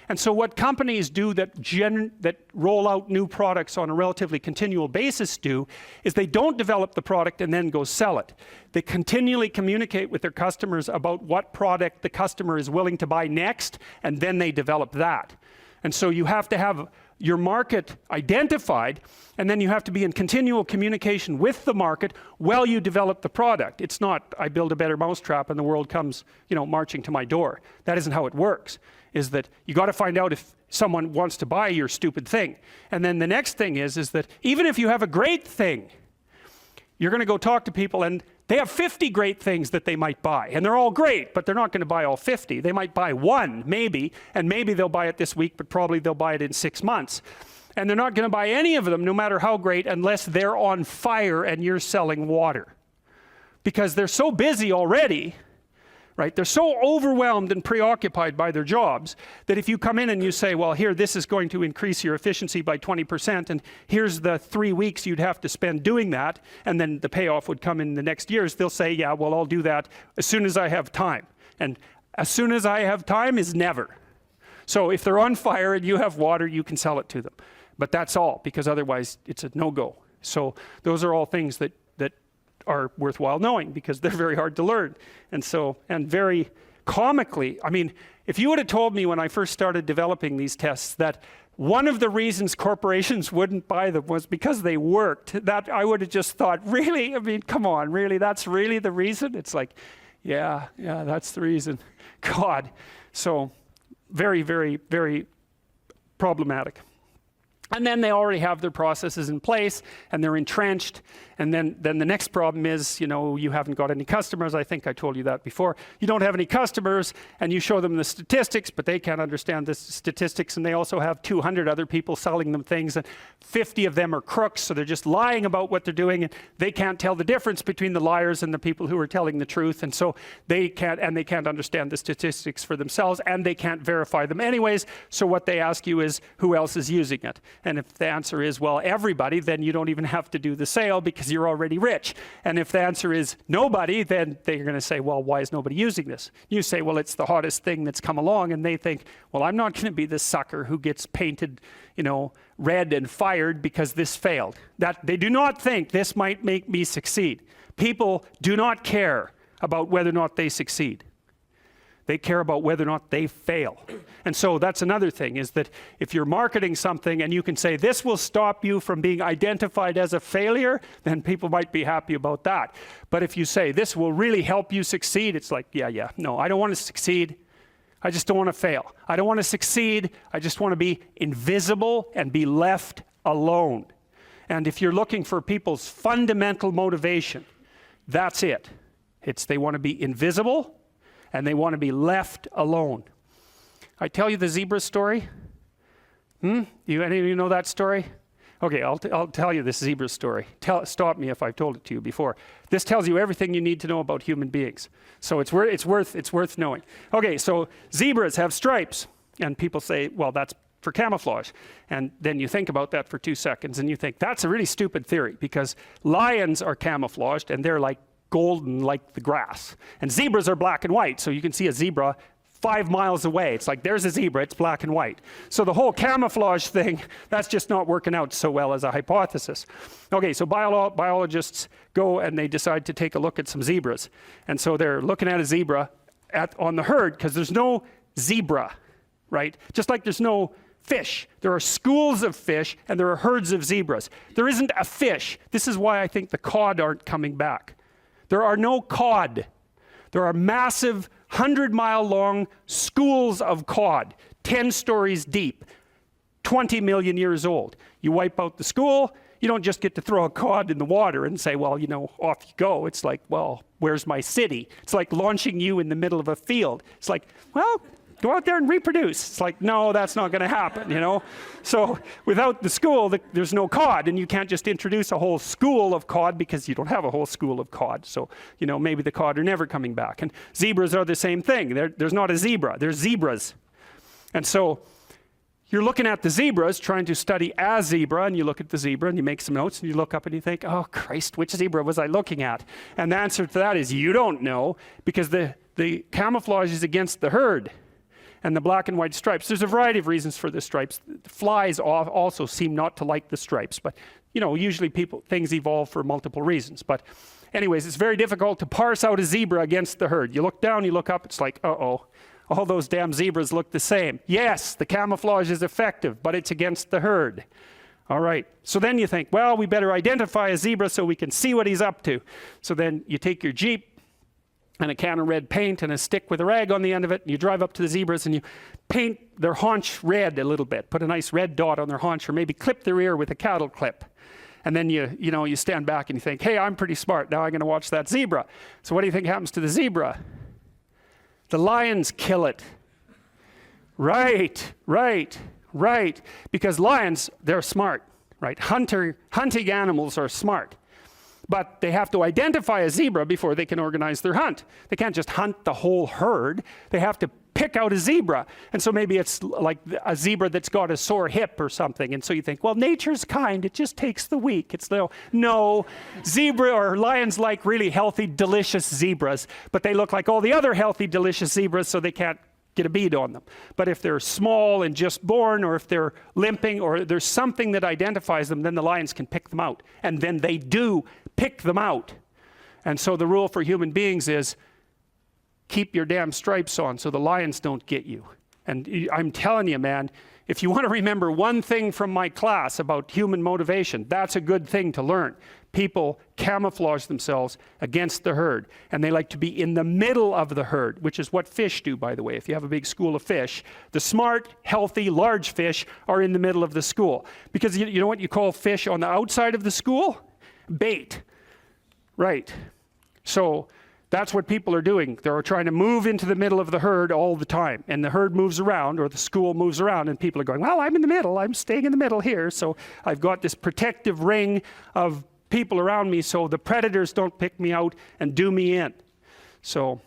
And so what companies do that roll out new products on a relatively continual basis do is they don't develop the product and then go sell it. They continually communicate with their customers about what product the customer is willing to buy next, and then they develop that. And so you have to have your market identified, and then you have to be in continual communication with the market while you develop the product. It's not, I build a better mousetrap and the world comes, marching to my door. That isn't how it works. Is that you got to find out if someone wants to buy your stupid thing. And then the next thing is that even if you have a great thing, you're going to go talk to people and they have 50 great things that they might buy. And they're all great, but they're not going to buy all 50. They might buy one, maybe, and maybe they'll buy it this week, but probably they'll buy it in 6 months. And they're not going to buy any of them, no matter how great, unless they're on fire and you're selling water. Because they're so busy already, right? They're so overwhelmed and preoccupied by their jobs that if you come in and you say, well, here, this is going to increase your efficiency by 20%, and here's the 3 weeks you'd have to spend doing that, and then the payoff would come in the next years, they'll say, yeah, well, I'll do that as soon as I have time. And as soon as I have time is never. So if they're on fire and you have water, you can sell it to them. But that's all, because otherwise it's a no-go. So those are all things that are worthwhile knowing, because they're very hard to learn. And very comically, I mean, if you would have told me when I first started developing these tests that one of the reasons corporations wouldn't buy them was because they worked, that I would have just thought, really? I mean, come on, really? That's really the reason? It's like, yeah, that's the reason. God. So very, very, very problematic. And then they already have their processes in place and they're entrenched. And then the next problem is, you haven't got any customers. I think I told you that before. You don't have any customers and you show them the statistics, but they can't understand the statistics. And they also have 200 other people selling them things, and 50 of them are crooks. So they're just lying about what they're doing, and they can't tell the difference between the liars and the people who are telling the truth. And so they can't understand the statistics for themselves, and they can't verify them anyways. So what they ask you is, who else is using it? And if the answer is, well, everybody, then you don't even have to do the sale because you're already rich. And if the answer is nobody, then they're going to say, well, why is nobody using this? You say, well, it's the hottest thing that's come along. And they think, well, I'm not going to be the sucker who gets painted, red and fired because this failed. That they do not think this might make me succeed. People do not care about whether or not they succeed. They care about whether or not they fail. And so that's another thing, is that if you're marketing something and you can say, this will stop you from being identified as a failure, then people might be happy about that. But if you say, this will really help you succeed, it's like, no, I don't want to succeed. I just don't want to fail. I don't want to succeed. I just want to be invisible and be left alone. And if you're looking for people's fundamental motivation, that's it. They want to be invisible, and they want to be left alone. I tell you the zebra story? Any of you know that story? Okay, I'll tell you this zebra story. Stop me if I've told it to you before. This tells you everything you need to know about human beings. So it's worth knowing. Okay, so zebras have stripes, and people say, well, that's for camouflage. And then you think about that for 2 seconds, and you think, that's a really stupid theory, because lions are camouflaged, and they're like golden like the grass. And zebras are black and white, so you can see a zebra 5 miles away. It's like, there's a zebra, it's black and white. So the whole camouflage thing, that's just not working out so well as a hypothesis. Okay, so biologists go and they decide to take a look at some zebras. And so they're looking at a zebra on the herd, because there's no zebra, right? Just like there's no fish. There are schools of fish and there are herds of zebras. There isn't a fish. This is why I think the cod aren't coming back. There are no cod. There are massive 100-mile-long schools of cod, 10 stories deep, 20 million years old. You wipe out the school, you don't just get to throw a cod in the water and say, well, you know, off you go. It's like, well, where's my city? It's like launching you in the middle of a field. It's like, well, go out there and reproduce. It's like, no, that's not going to happen, you know? So without the school, there's no cod, and you can't just introduce a whole school of cod because you don't have a whole school of cod. So, you know, maybe the cod are never coming back. And zebras are the same thing. There's not a zebra. There's zebras. And so you're looking at the zebras, trying to study a zebra, and you look at the zebra and you make some notes and you look up and you think, oh Christ, which zebra was I looking at? And the answer to that is you don't know, because the camouflage is against the herd and the black and white stripes. There's a variety of reasons for the stripes. Flies also seem not to like the stripes, but you know, usually things evolve for multiple reasons. But anyways, it's very difficult to parse out a zebra against the herd. You look down, you look up, it's like, uh-oh. All those damn zebras look the same. Yes, the camouflage is effective, but it's against the herd. All right. So then you think, well, we better identify a zebra so we can see what he's up to. So then you take your Jeep and a can of red paint and a stick with a rag on the end of it, and you drive up to the zebras and you paint their haunch red a little bit. Put a nice red dot on their haunch, or maybe clip their ear with a cattle clip. And then you stand back and you think, hey, I'm pretty smart. Now I'm going to watch that zebra. So what do you think happens to the zebra? The lions kill it. Right. Because lions, they're smart, right? Hunting animals are smart. But they have to identify a zebra before they can organize their hunt. They can't just hunt the whole herd. They have to pick out a zebra. And so maybe it's like a zebra that's got a sore hip or something. And so you think, well, nature's kind. It just takes the weak. It's no, zebra or lions like really healthy, delicious zebras. But they look like all the other healthy, delicious zebras, so they can't get a bead on them. But if they're small and just born, or if they're limping, or there's something that identifies them, then the lions can pick them out. And then they do pick them out. And so the rule for human beings is keep your damn stripes on so the lions don't get you. And I'm telling you, man, if you want to remember one thing from my class about human motivation, that's a good thing to learn. People camouflage themselves against the herd, and they like to be in the middle of the herd, which is what fish do, by the way. If you have a big school of fish, the smart, healthy, large fish are in the middle of the school. Because you know what you call fish on the outside of the school? Bait. Right. So that's what people are doing. They're trying to move into the middle of the herd all the time. And the herd moves around, or the school moves around, and people are going, well, I'm in the middle. I'm staying in the middle here. So I've got this protective ring of people around me so the predators don't pick me out and do me in. So,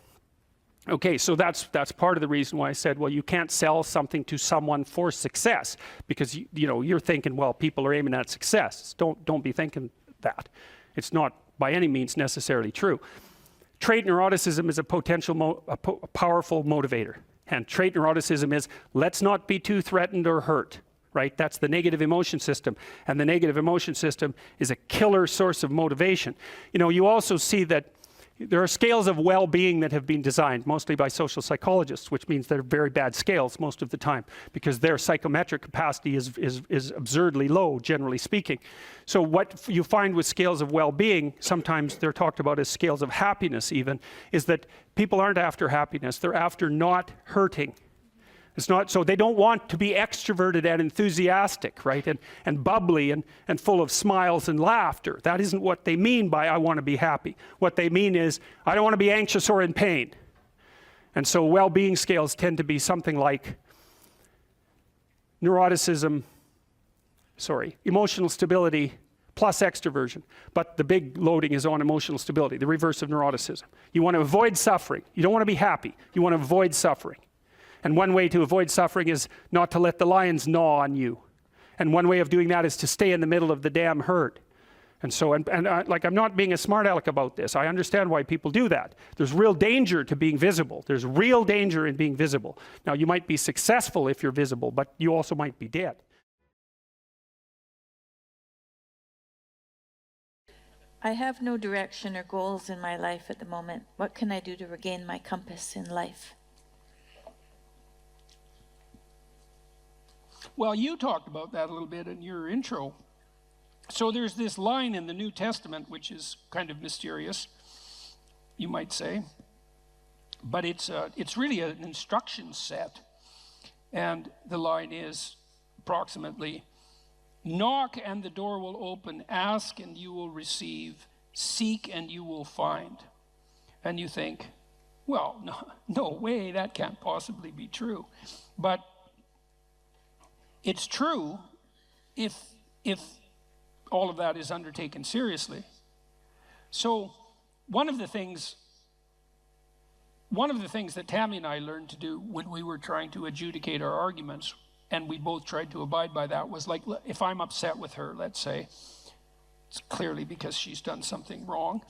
okay, so that's part of the reason why I said, well, you can't sell something to someone for success, because you're thinking, well, people are aiming at success. Don't be thinking that. It's not by any means necessarily true. Trait neuroticism is a powerful motivator. And trait neuroticism is, let's not be too threatened or hurt, right? That's the negative emotion system. And the negative emotion system is a killer source of motivation. You also see that there are scales of well-being that have been designed, mostly by social psychologists, which means they're very bad scales most of the time, because their psychometric capacity is absurdly low, generally speaking. So what you find with scales of well-being, sometimes they're talked about as scales of happiness even, is that people aren't after happiness, they're after not hurting. It's not, so they don't want to be extroverted and enthusiastic, right? And bubbly and full of smiles and laughter. That isn't what they mean by I want to be happy. What they mean is I don't want to be anxious or in pain. And so well-being scales tend to be something like emotional stability plus extroversion. But the big loading is on emotional stability, the reverse of neuroticism. You want to avoid suffering. You don't want to be happy. You want to avoid suffering. And one way to avoid suffering is not to let the lions gnaw on you. And one way of doing that is to stay in the middle of the damn herd. And so, I'm not being a smart aleck about this. I understand why people do that. There's real danger to being visible. There's real danger in being visible. Now, you might be successful if you're visible, but you also might be dead. I have no direction or goals in my life at the moment. What can I do to regain my compass in life? Well, you talked about that a little bit in your intro. So there's this line in the New Testament, which is kind of mysterious. you might say. But it's really an instruction set. And the line is approximately, knock and the door will open, ask and you will receive, seek and you will find. And you think, well, no way, that can't possibly be true. But it's true if all of that is undertaken seriously. So one of the things that Tammy and I learned to do when we were trying to adjudicate our arguments, and we both tried to abide by that, was like, if I'm upset with her, let's say, it's clearly because she's done something wrong.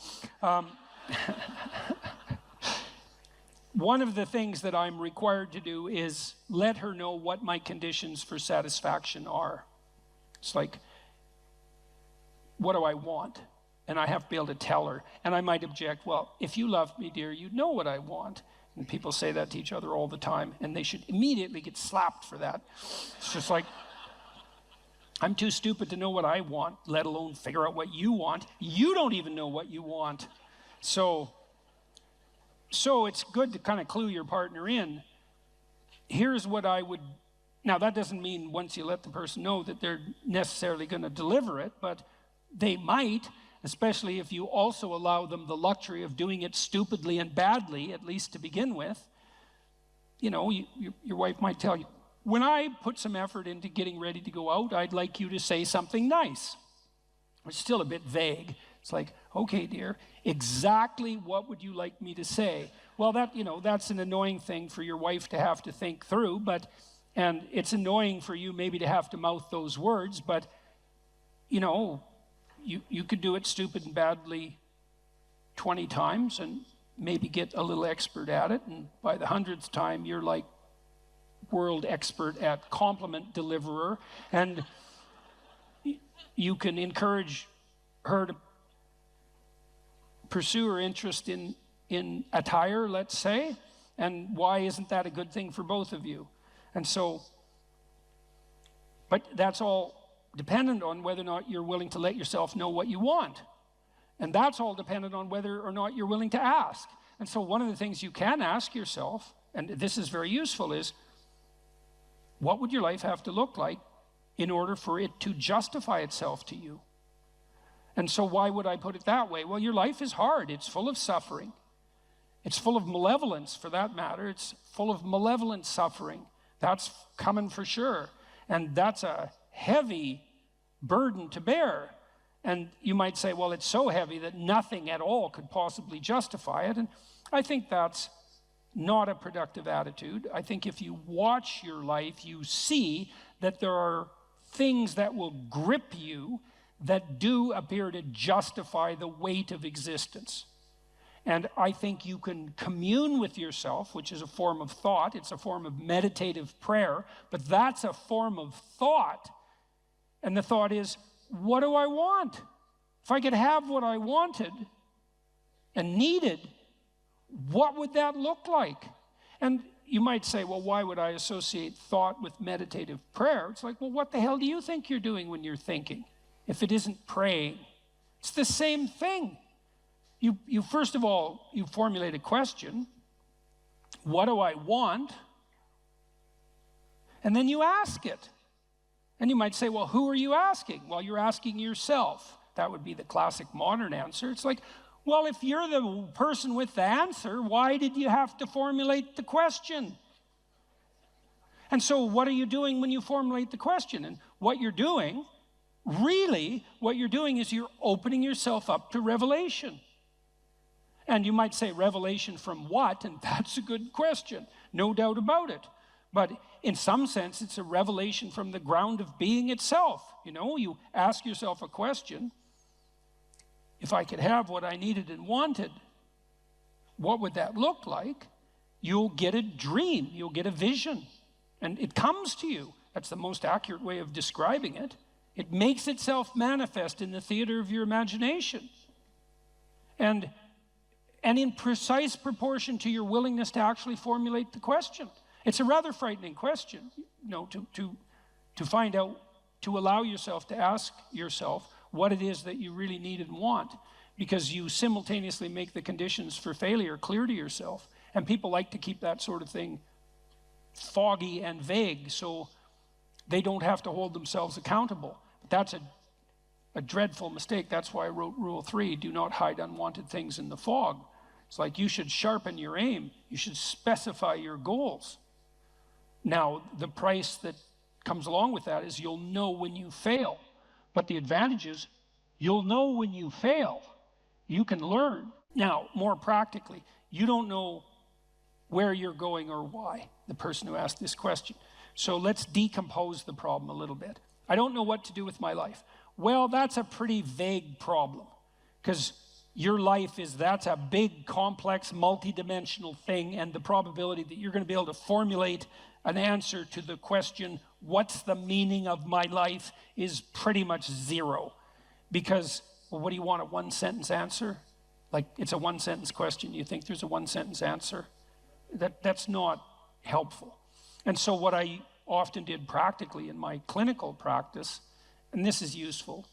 One of the things that I'm required to do is let her know what my conditions for satisfaction are. It's like, what do I want? And I have to be able to tell her. And I might object, well, if you loved me, dear, you'd know what I want. And people say that to each other all the time, and they should immediately get slapped for that. It's just like, I'm too stupid to know what I want, let alone figure out what you want. You don't even know what you want. So it's good to kind of clue your partner in. Here's what I would, now that doesn't mean once you let the person know that they're necessarily going to deliver it, but they might, especially if you also allow them the luxury of doing it stupidly and badly, at least to begin with. You know, your wife might tell you, when I put some effort into getting ready to go out, I'd like you to say something nice. It's still a bit vague. It's like, okay, dear, exactly what would you like me to say? Well, that's an annoying thing for your wife to have to think through, and it's annoying for you maybe to have to mouth those words, but, you could do it stupid and badly 20 times and maybe get a little expert at it, and by the 100th time, you're like world expert at compliment deliverer, and you can encourage her to pursue her interest in attire, let's say, and why isn't that a good thing for both of you? And so, but that's all dependent on whether or not you're willing to let yourself know what you want. And that's all dependent on whether or not you're willing to ask. And so one of the things you can ask yourself, and this is very useful, is what would your life have to look like in order for it to justify itself to you? And so why would I put it that way? Well, your life is hard. It's full of suffering. It's full of malevolence, for that matter. It's full of malevolent suffering. That's coming for sure. And that's a heavy burden to bear. And you might say, well, it's so heavy that nothing at all could possibly justify it. And I think that's not a productive attitude. I think if you watch your life, you see that there are things that will grip you that do appear to justify the weight of existence. And I think you can commune with yourself, which is a form of thought. It's a form of meditative prayer, but that's a form of thought. And the thought is, what do I want? If I could have what I wanted and needed, what would that look like? And you might say, well, why would I associate thought with meditative prayer? It's like, well, what the hell do you think you're doing when you're thinking, if it isn't praying? It's the same thing. You first of all, you formulate a question. What do I want? And then you ask it. And you might say, well, who are you asking? Well, you're asking yourself. That would be the classic modern answer. It's like, well, if you're the person with the answer, why did you have to formulate the question? And so what are you doing when you formulate the question? And what you're doing, really, what you're doing is you're opening yourself up to revelation. And you might say, revelation from what? And that's a good question, no doubt about it. But in some sense, it's a revelation from the ground of being itself. You ask yourself a question. If I could have what I needed and wanted, what would that look like? You'll get a dream. You'll get a vision. And it comes to you. That's the most accurate way of describing it. It makes itself manifest in the theater of your imagination. And in precise proportion to your willingness to actually formulate the question. It's a rather frightening question, to find out, to allow yourself to ask yourself what it is that you really need and want. because you simultaneously make the conditions for failure clear to yourself. And people like to keep that sort of thing foggy and vague so they don't have to hold themselves accountable. But that's a dreadful mistake. That's why I wrote Rule 3, do not hide unwanted things in the fog. It's like you should sharpen your aim. You should specify your goals. Now, the price that comes along with that is you'll know when you fail. But the advantage is you'll know when you fail. You can learn. Now, more practically, you don't know where you're going or why, the person who asked this question. So let's decompose the problem a little bit. I don't know what to do with my life. Well, that's a pretty vague problem, because your life that's a big, complex, multidimensional thing, and the probability that you're going to be able to formulate an answer to the question, what's the meaning of my life, is pretty much zero. Because, well, what do you want, a one-sentence answer? Like, it's a one-sentence question. You think there's a one-sentence answer? That's not helpful. And so what I often did practically in my clinical practice, and this is useful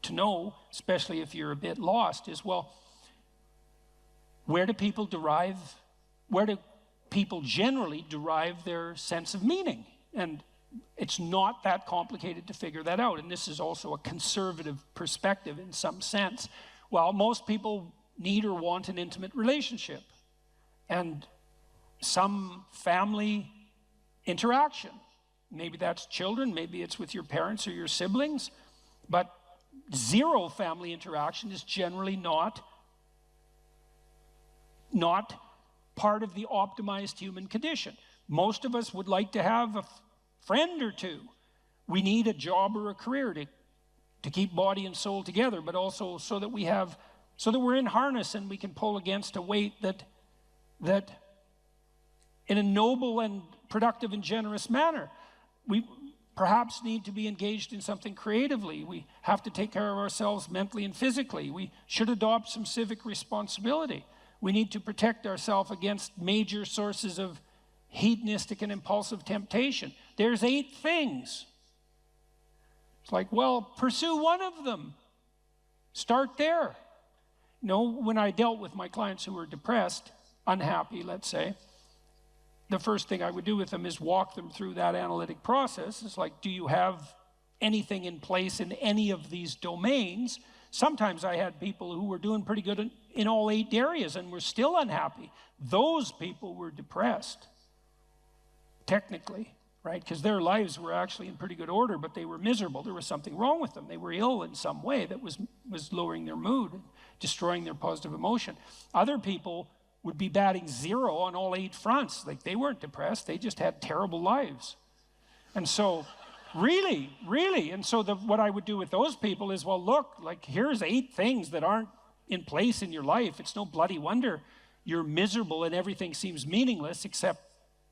to know, especially if you're a bit lost, is, well, where do people generally derive their sense of meaning? And it's not that complicated to figure that out. And this is also a conservative perspective in some sense. Well, most people need or want an intimate relationship and some family interaction. Maybe that's children, maybe it's with your parents or your siblings, but zero family interaction is generally not part of the optimized human condition. Most of us would like to have a friend or two. We need a job or a career to keep body and soul together, but also so that we're in harness and we can pull against a weight that in a noble and productive and generous manner. We perhaps need to be engaged in something creatively. We have to take care of ourselves mentally and physically. We should adopt some civic responsibility. We need to protect ourselves against major sources of hedonistic and impulsive temptation. There's 8 things. It's like, well, pursue one of them. Start there. You know, when I dealt with my clients who were depressed, unhappy, let's say, the first thing I would do with them is walk them through that analytic process. It's like, do you have anything in place in any of these domains? Sometimes I had people who were doing pretty good in all 8 areas and were still unhappy. Those people were depressed, technically, right? Because their lives were actually in pretty good order, but they were miserable. There was something wrong with them. They were ill in some way that was lowering their mood and destroying their positive emotion. Other people would be batting 0 on all 8 fronts. Like, they weren't depressed, they just had terrible lives. And so, really, and so what I would do with those people is, well, look, like, here's 8 things that aren't in place in your life. It's no bloody wonder you're miserable and everything seems meaningless except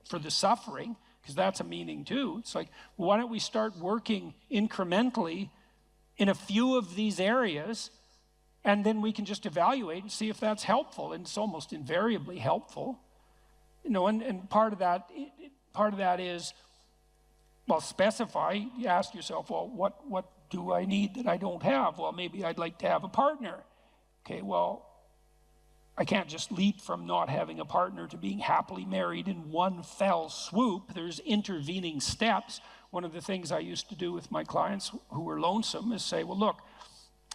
for the suffering, because that's a meaning too. It's like, why don't we start working incrementally in a few of these areas, and then we can just evaluate and see if that's helpful. And it's almost invariably helpful. You know, and part of that is, well, specify. You ask yourself, well, what do I need that I don't have? Well, maybe I'd like to have a partner. Okay, well, I can't just leap from not having a partner to being happily married in one fell swoop. There's intervening steps. One of the things I used to do with my clients who were lonesome is say, well, look,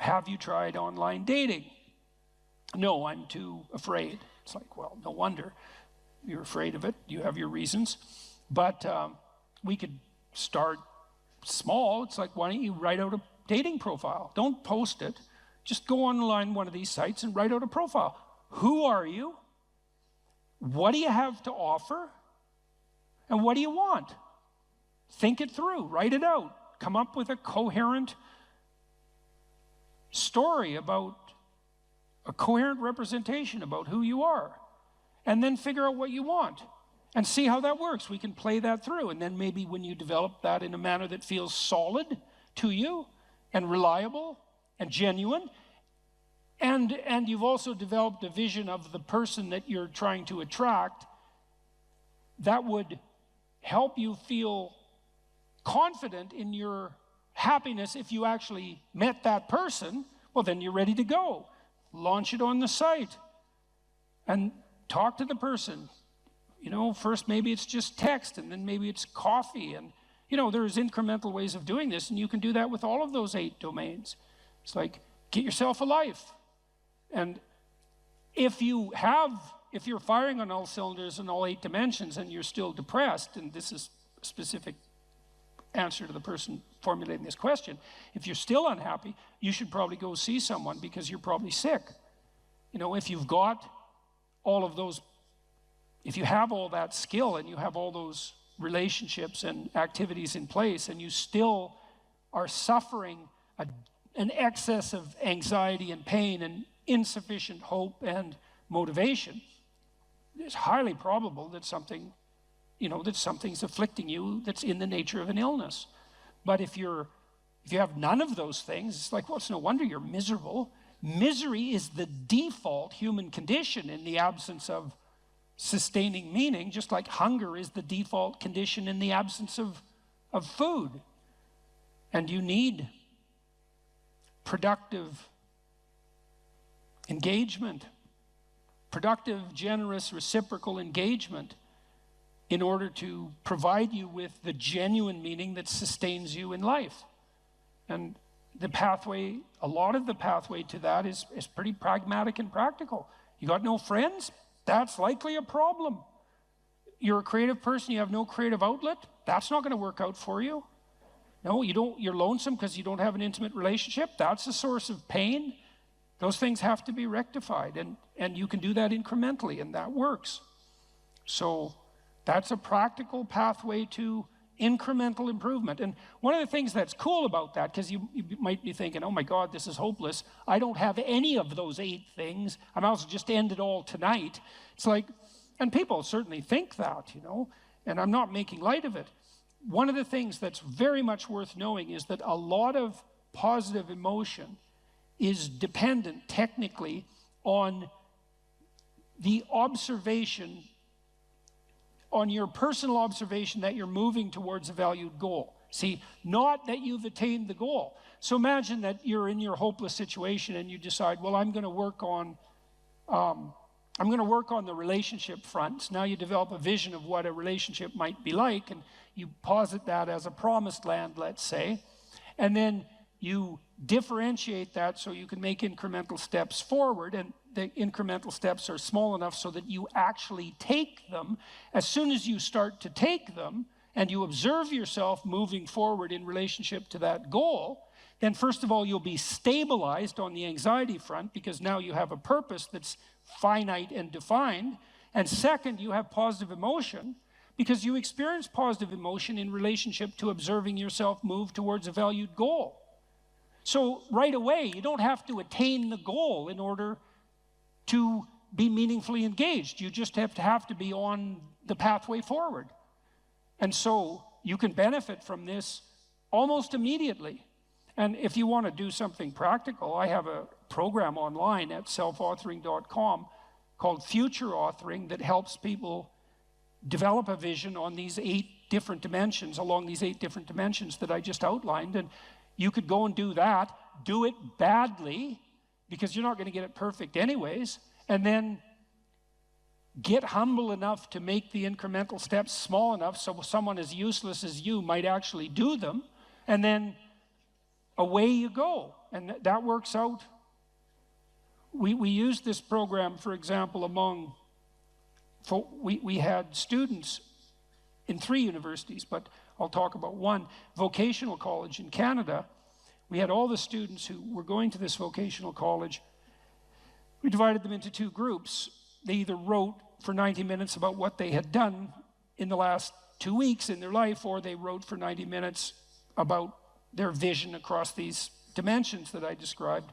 have you tried online dating? No, I'm too afraid. It's like, well, no wonder you're afraid of it. You have your reasons. But we could start small. It's like, why don't you write out a dating profile? Don't post it. Just go online one of these sites and write out a profile. Who are you? What do you have to offer? And what do you want? Think it through. Write it out. Come up with a coherent story about a coherent representation about who you are, and then figure out what you want and see how that works. We can play that through, and then maybe when you develop that in a manner that feels solid to you and reliable and genuine, and you've also developed a vision of the person that you're trying to attract, that would help you feel confident in your happiness if you actually met that person. Well, then you're ready to go. launch it on the site and talk to the person. You know, first maybe it's just text, and then maybe it's coffee, and you know, there's incremental ways of doing this, and you can do that with all of those 8 domains. It's like, get yourself a life. And if you're firing on all cylinders in all 8 dimensions and you're still depressed, and this is a specific answer to the person formulating this question, if you're still unhappy, you should probably go see someone because you're probably sick. You know, if you've got all of those, if you have all that skill and you have all those relationships and activities in place and you still are suffering an excess of anxiety and pain and insufficient hope and motivation, it's highly probable that something, you know, that something's afflicting you that's in the nature of an illness. But if you have none of those things, it's like, well, it's no wonder you're miserable. Misery is the default human condition in the absence of sustaining meaning, just like hunger is the default condition in the absence of food. And you need productive engagement, productive, generous, reciprocal engagement in order to provide you with the genuine meaning that sustains you in life. And the pathway, a lot of the pathway to that is pretty pragmatic and practical. You got no friends? That's likely a problem. You're a creative person, you have no creative outlet? That's not going to work out for you. No, you're lonesome because you don't have an intimate relationship? That's a source of pain. Those things have to be rectified, and you can do that incrementally, and that works. So that's a practical pathway to incremental improvement. And one of the things that's cool about that, because you might be thinking, oh my God, this is hopeless. I don't have any of those 8 things. I might as well just end it all tonight. It's like, and people certainly think that, you know, and I'm not making light of it. One of the things that's very much worth knowing is that a lot of positive emotion is dependent technically on the observation, on your personal observation that you're moving towards a valued goal. See, not that you've attained the goal. So imagine that you're in your hopeless situation and you decide, well, I'm going to work on the relationship front. Now you develop a vision of what a relationship might be like, and you posit that as a promised land, let's say, and then you differentiate that so you can make incremental steps forward, and the incremental steps are small enough so that you actually take them. As soon as you start to take them and you observe yourself moving forward in relationship to that goal, then first of all, you'll be stabilized on the anxiety front because now you have a purpose that's finite and defined. And second, you have positive emotion because you experience positive emotion in relationship to observing yourself move towards a valued goal. So right away, you don't have to attain the goal in order to be meaningfully engaged. You just have to be on the pathway forward. And so you can benefit from this almost immediately. And if you want to do something practical, I have a program online at selfauthoring.com called Future Authoring that helps people develop a vision on these 8 different dimensions, along these 8 different dimensions that I just outlined. And you could go and do that, do it badly, because you're not going to get it perfect anyways, and then get humble enough to make the incremental steps small enough so someone as useless as you might actually do them, and then away you go. And that works out. We used this program, for example, we had students in 3 universities, but I'll talk about one, vocational college in Canada. We had all the students who were going to this vocational college. We divided them into 2 groups. They either wrote for 90 minutes about what they had done in the last 2 weeks in their life, or they wrote for 90 minutes about their vision across these dimensions that I described.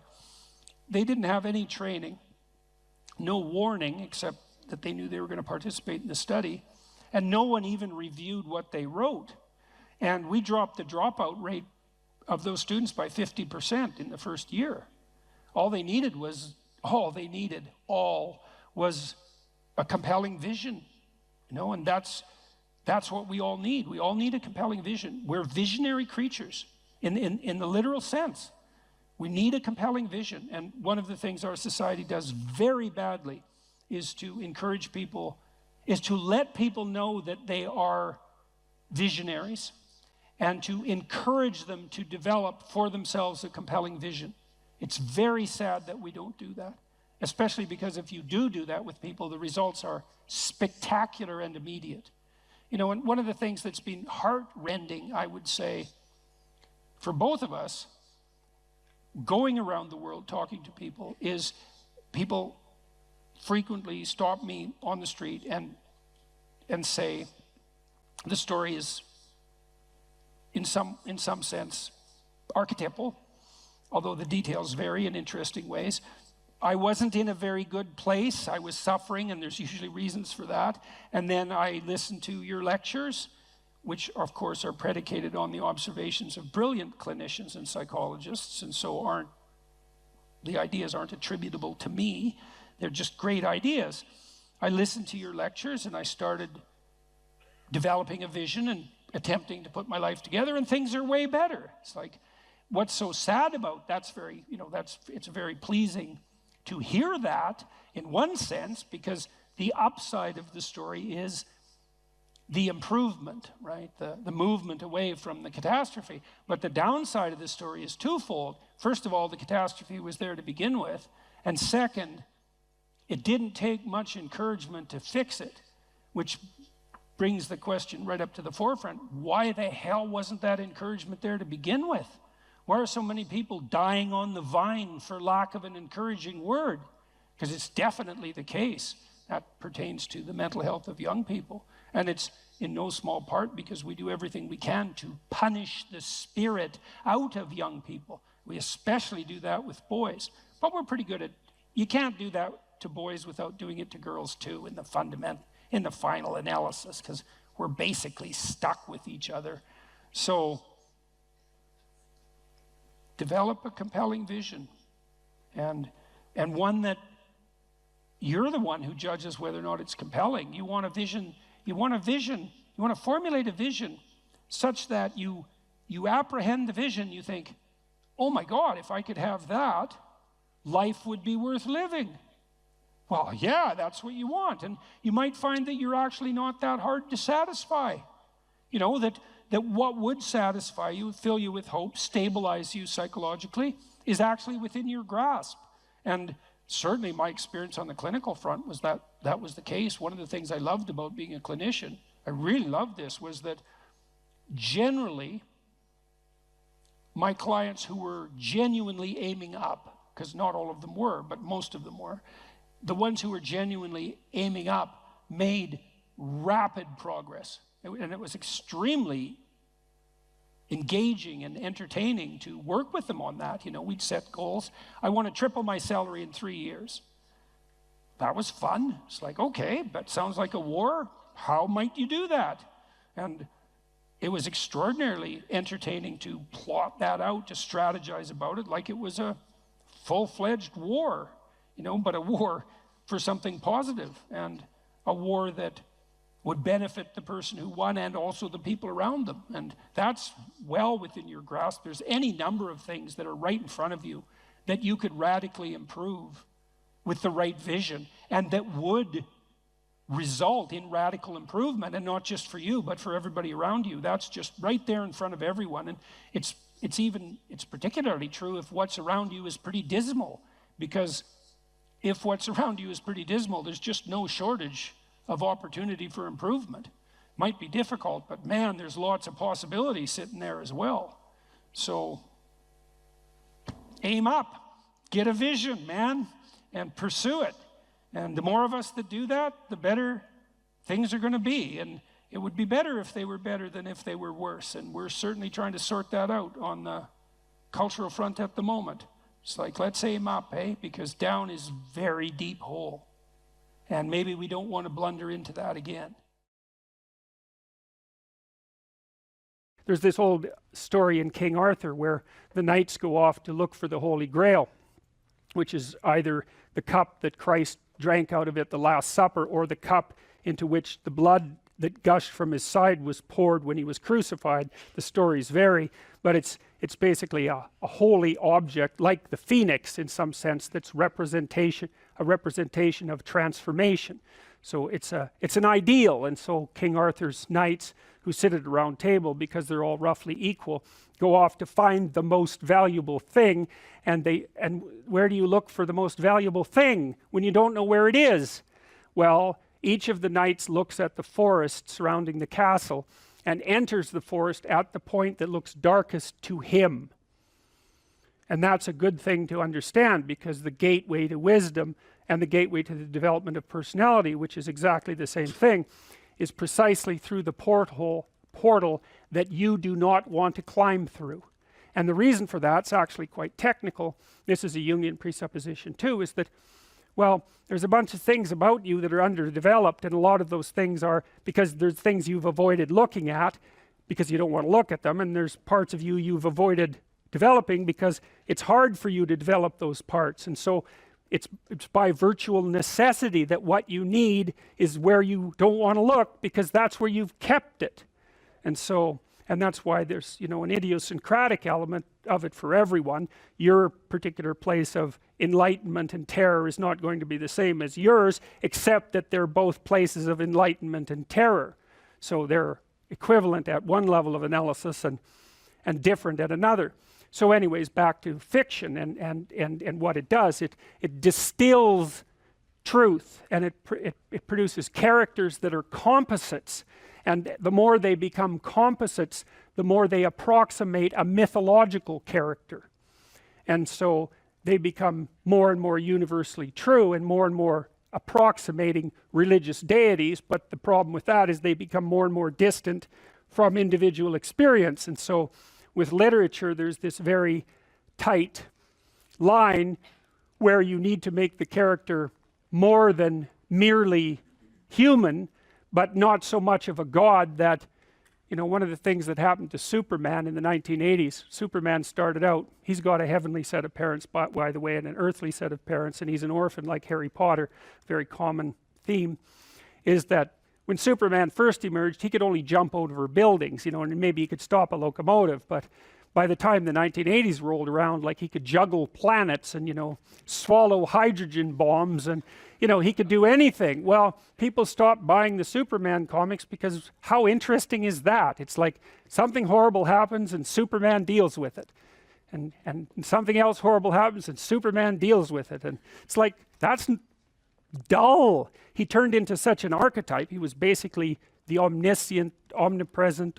They didn't have any training, no warning, except that they knew they were going to participate in the study, and no one even reviewed what they wrote. And we dropped the dropout rate of those students by 50% in the first year. All they needed was a compelling vision, you know, and that's what we all need. We all need a compelling vision. We're visionary creatures in the literal sense. We need a compelling vision, and one of the things our society does very badly is to encourage people, is to let people know that they are visionaries and to encourage them to develop for themselves a compelling vision. It's very sad that we don't do that, especially because if you do that with people, the results are spectacular and immediate. You know, and one of the things that's been heart-rending, I would say, for both of us, going around the world talking to people, is people frequently stop me on the street and say, the story is in some sense archetypal, although the details vary in interesting ways. I wasn't in a very good place. I was suffering, and there's usually reasons for that. And then I listened to your lectures, which of course are predicated on the observations of brilliant clinicians and psychologists, and so the ideas aren't attributable to me. They're just great ideas. I listened to your lectures and I started developing a vision and attempting to put my life together, and things are way better. It's like, what's so sad about it's very pleasing to hear that in one sense, because the upside of the story is the improvement, right? The movement away from the catastrophe. But the downside of the story is twofold. First of all, the catastrophe was there to begin with. And second, it didn't take much encouragement to fix it, which brings the question right up to the forefront. Why the hell wasn't that encouragement there to begin with? Why are so many people dying on the vine for lack of an encouraging word? Because it's definitely the case. That pertains to the mental health of young people. And it's in no small part because we do everything we can to punish the spirit out of young people. We especially do that with boys. But we're pretty good at, you can't do that to boys without doing it to girls too in the final analysis, because we're basically stuck with each other. So develop a compelling vision, and one that you're the one who judges whether or not it's compelling. You want to formulate a vision such that you apprehend the vision, you think, oh my God, if I could have that, life would be worth living. Well, yeah, that's what you want. And you might find that you're actually not that hard to satisfy. You know, that what would satisfy you, fill you with hope, stabilize you psychologically, is actually within your grasp. And certainly my experience on the clinical front was that was the case. One of the things I loved about being a clinician, I really loved this, was that generally my clients who were genuinely aiming up, because not all of them were, but most of them were, the ones who were genuinely aiming up made rapid progress. And it was extremely engaging and entertaining to work with them on that. You know, we'd set goals. I want to triple my salary in 3 years. That was fun. It's like, okay, that sounds like a war. How might you do that? And it was extraordinarily entertaining to plot that out, to strategize about it like it was a full-fledged war, you know, but a war for something positive, and a war that would benefit the person who won and also the people around them. And that's well within your grasp. There's any number of things that are right in front of you that you could radically improve with the right vision, and that would result in radical improvement, and not just for you, but for everybody around you. That's just right there in front of everyone. And it's particularly true if what's around you is pretty dismal, because if what's around you is pretty dismal, there's just no shortage of opportunity for improvement. Might be difficult, but man, there's lots of possibilities sitting there as well. So aim up, get a vision, man, and pursue it. And the more of us that do that, the better things are going to be. And it would be better if they were better than if they were worse. And we're certainly trying to sort that out on the cultural front at the moment. It's like, let's aim up, eh? Because down is very deep hole. And maybe we don't want to blunder into that again. There's this old story in King Arthur where the knights go off to look for the Holy Grail, which is either the cup that Christ drank out of at the Last Supper, or the cup into which the blood that gushed from his side was poured when he was crucified. The stories vary, but it's It's basically a holy object, like the phoenix in some sense, that's a representation of transformation. So it's an ideal, and so King Arthur's knights who sit at a round table, because they're all roughly equal, go off to find the most valuable thing, and where do you look for the most valuable thing when you don't know where it is? Well, each of the knights looks at the forest surrounding the castle and enters the forest at the point that looks darkest to him. And that's a good thing to understand, because the gateway to wisdom and the gateway to the development of personality, which is exactly the same thing, is precisely through the portal that you do not want to climb through. And the reason for that's actually quite technical. This is a Jungian presupposition too, is that, well, there's a bunch of things about you that are underdeveloped, and a lot of those things are because there's things you've avoided looking at because you don't want to look at them, and there's parts of you you've avoided developing because it's hard for you to develop those parts. And so it's by virtual necessity that what you need is where you don't want to look, because that's where you've kept it. And that's why there's, you know, an idiosyncratic element of it for everyone. Your particular place of enlightenment and terror is not going to be the same as yours, except that they're both places of enlightenment and terror. So they're equivalent at one level of analysis and different at another. So anyways, back to fiction and what it does. It distills truth, and it produces characters that are composites. And the more they become composites, the more they approximate a mythological character. And so they become more and more universally true and more approximating religious deities. But the problem with that is they become more and more distant from individual experience. And so with literature, there's this very tight line where you need to make the character more than merely human, but not so much of a god that, you know, one of the things that happened to Superman in the 1980s, Superman started out, he's got a heavenly set of parents, by the way, and an earthly set of parents, and he's an orphan like Harry Potter. Very common theme is that when Superman first emerged, he could only jump over buildings, you know, and maybe he could stop a locomotive. But by the time the 1980s rolled around, like, he could juggle planets and, you know, swallow hydrogen bombs, and, you know, he could do anything. Well, people stopped buying the Superman comics because how interesting is that? It's like something horrible happens and Superman deals with it. And something else horrible happens and Superman deals with it. And it's like, that's dull. He turned into such an archetype. He was basically the omniscient, omnipresent,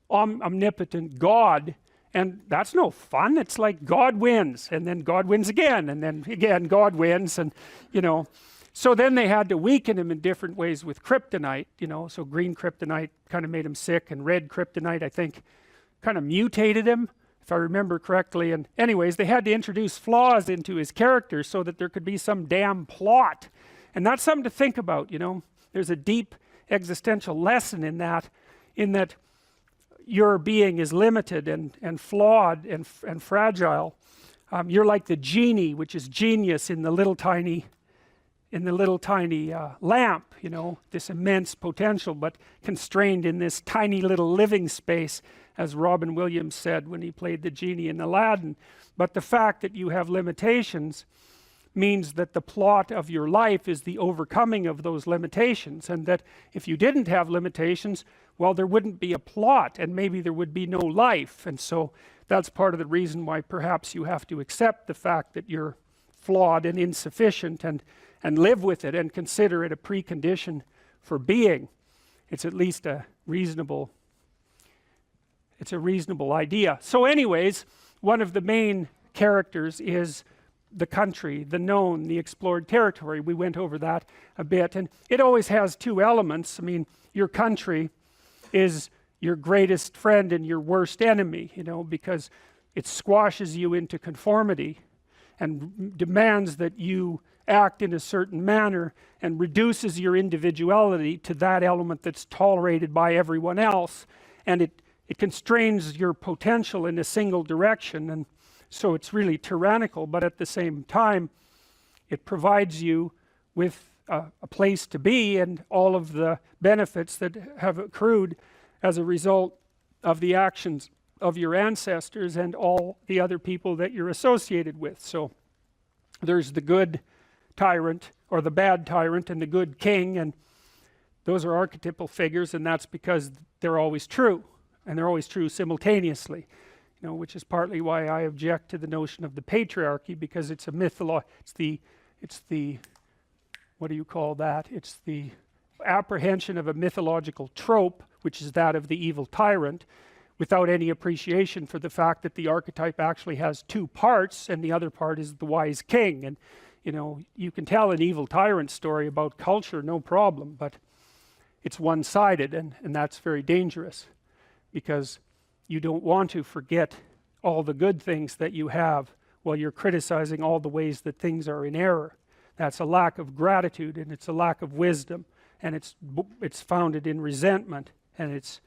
omnipotent God, and that's no fun. It's like God wins, and then God wins again, and then again God wins, and, you know, so then they had to weaken him in different ways with kryptonite, you know. So green kryptonite kind of made him sick, and red kryptonite, I think, kind of mutated him, if I remember correctly. And anyways, they had to introduce flaws into his character so that there could be some damn plot. And that's something to think about, you know. There's a deep existential lesson in that your being is limited and flawed and fragile. You're like the genie, which is genius in the little tiny lamp, you know, this immense potential, but constrained in this tiny little living space, as Robin Williams said when he played the genie in Aladdin. But the fact that you have limitations means that the plot of your life is the overcoming of those limitations, and that if you didn't have limitations, well, there wouldn't be a plot, and maybe there would be no life. And so that's part of the reason why perhaps you have to accept the fact that you're flawed and insufficient, and live with it and consider it a precondition for being. It's at least a reasonable idea. So anyways, one of the main characters is the country, the known, the explored territory. We went over that a bit, and it always has two elements. I mean, your country is your greatest friend and your worst enemy, you know, because it squashes you into conformity and demands that you act in a certain manner, and reduces your individuality to that element that's tolerated by everyone else, and it constrains your potential in a single direction. And so it's really tyrannical, but at the same time it provides you with a place to be and all of the benefits that have accrued as a result of the actions of your ancestors and all the other people that you're associated with. So there's the good tyrant or the bad tyrant and the good king, and those are archetypal figures, and that's because they're always true, and they're always true simultaneously, you know, which is partly why I object to the notion of the patriarchy, because it's a it's the what do you call that? It's the apprehension of a mythological trope, which is that of the evil tyrant, without any appreciation for the fact that the archetype actually has two parts, and the other part is the wise king. And you know, you can tell an evil tyrant story about culture, no problem, but it's one-sided, and that's very dangerous, because you don't want to forget all the good things that you have while you're criticizing all the ways that things are in error. That's a lack of gratitude, and it's a lack of wisdom, and it's founded in resentment, and it's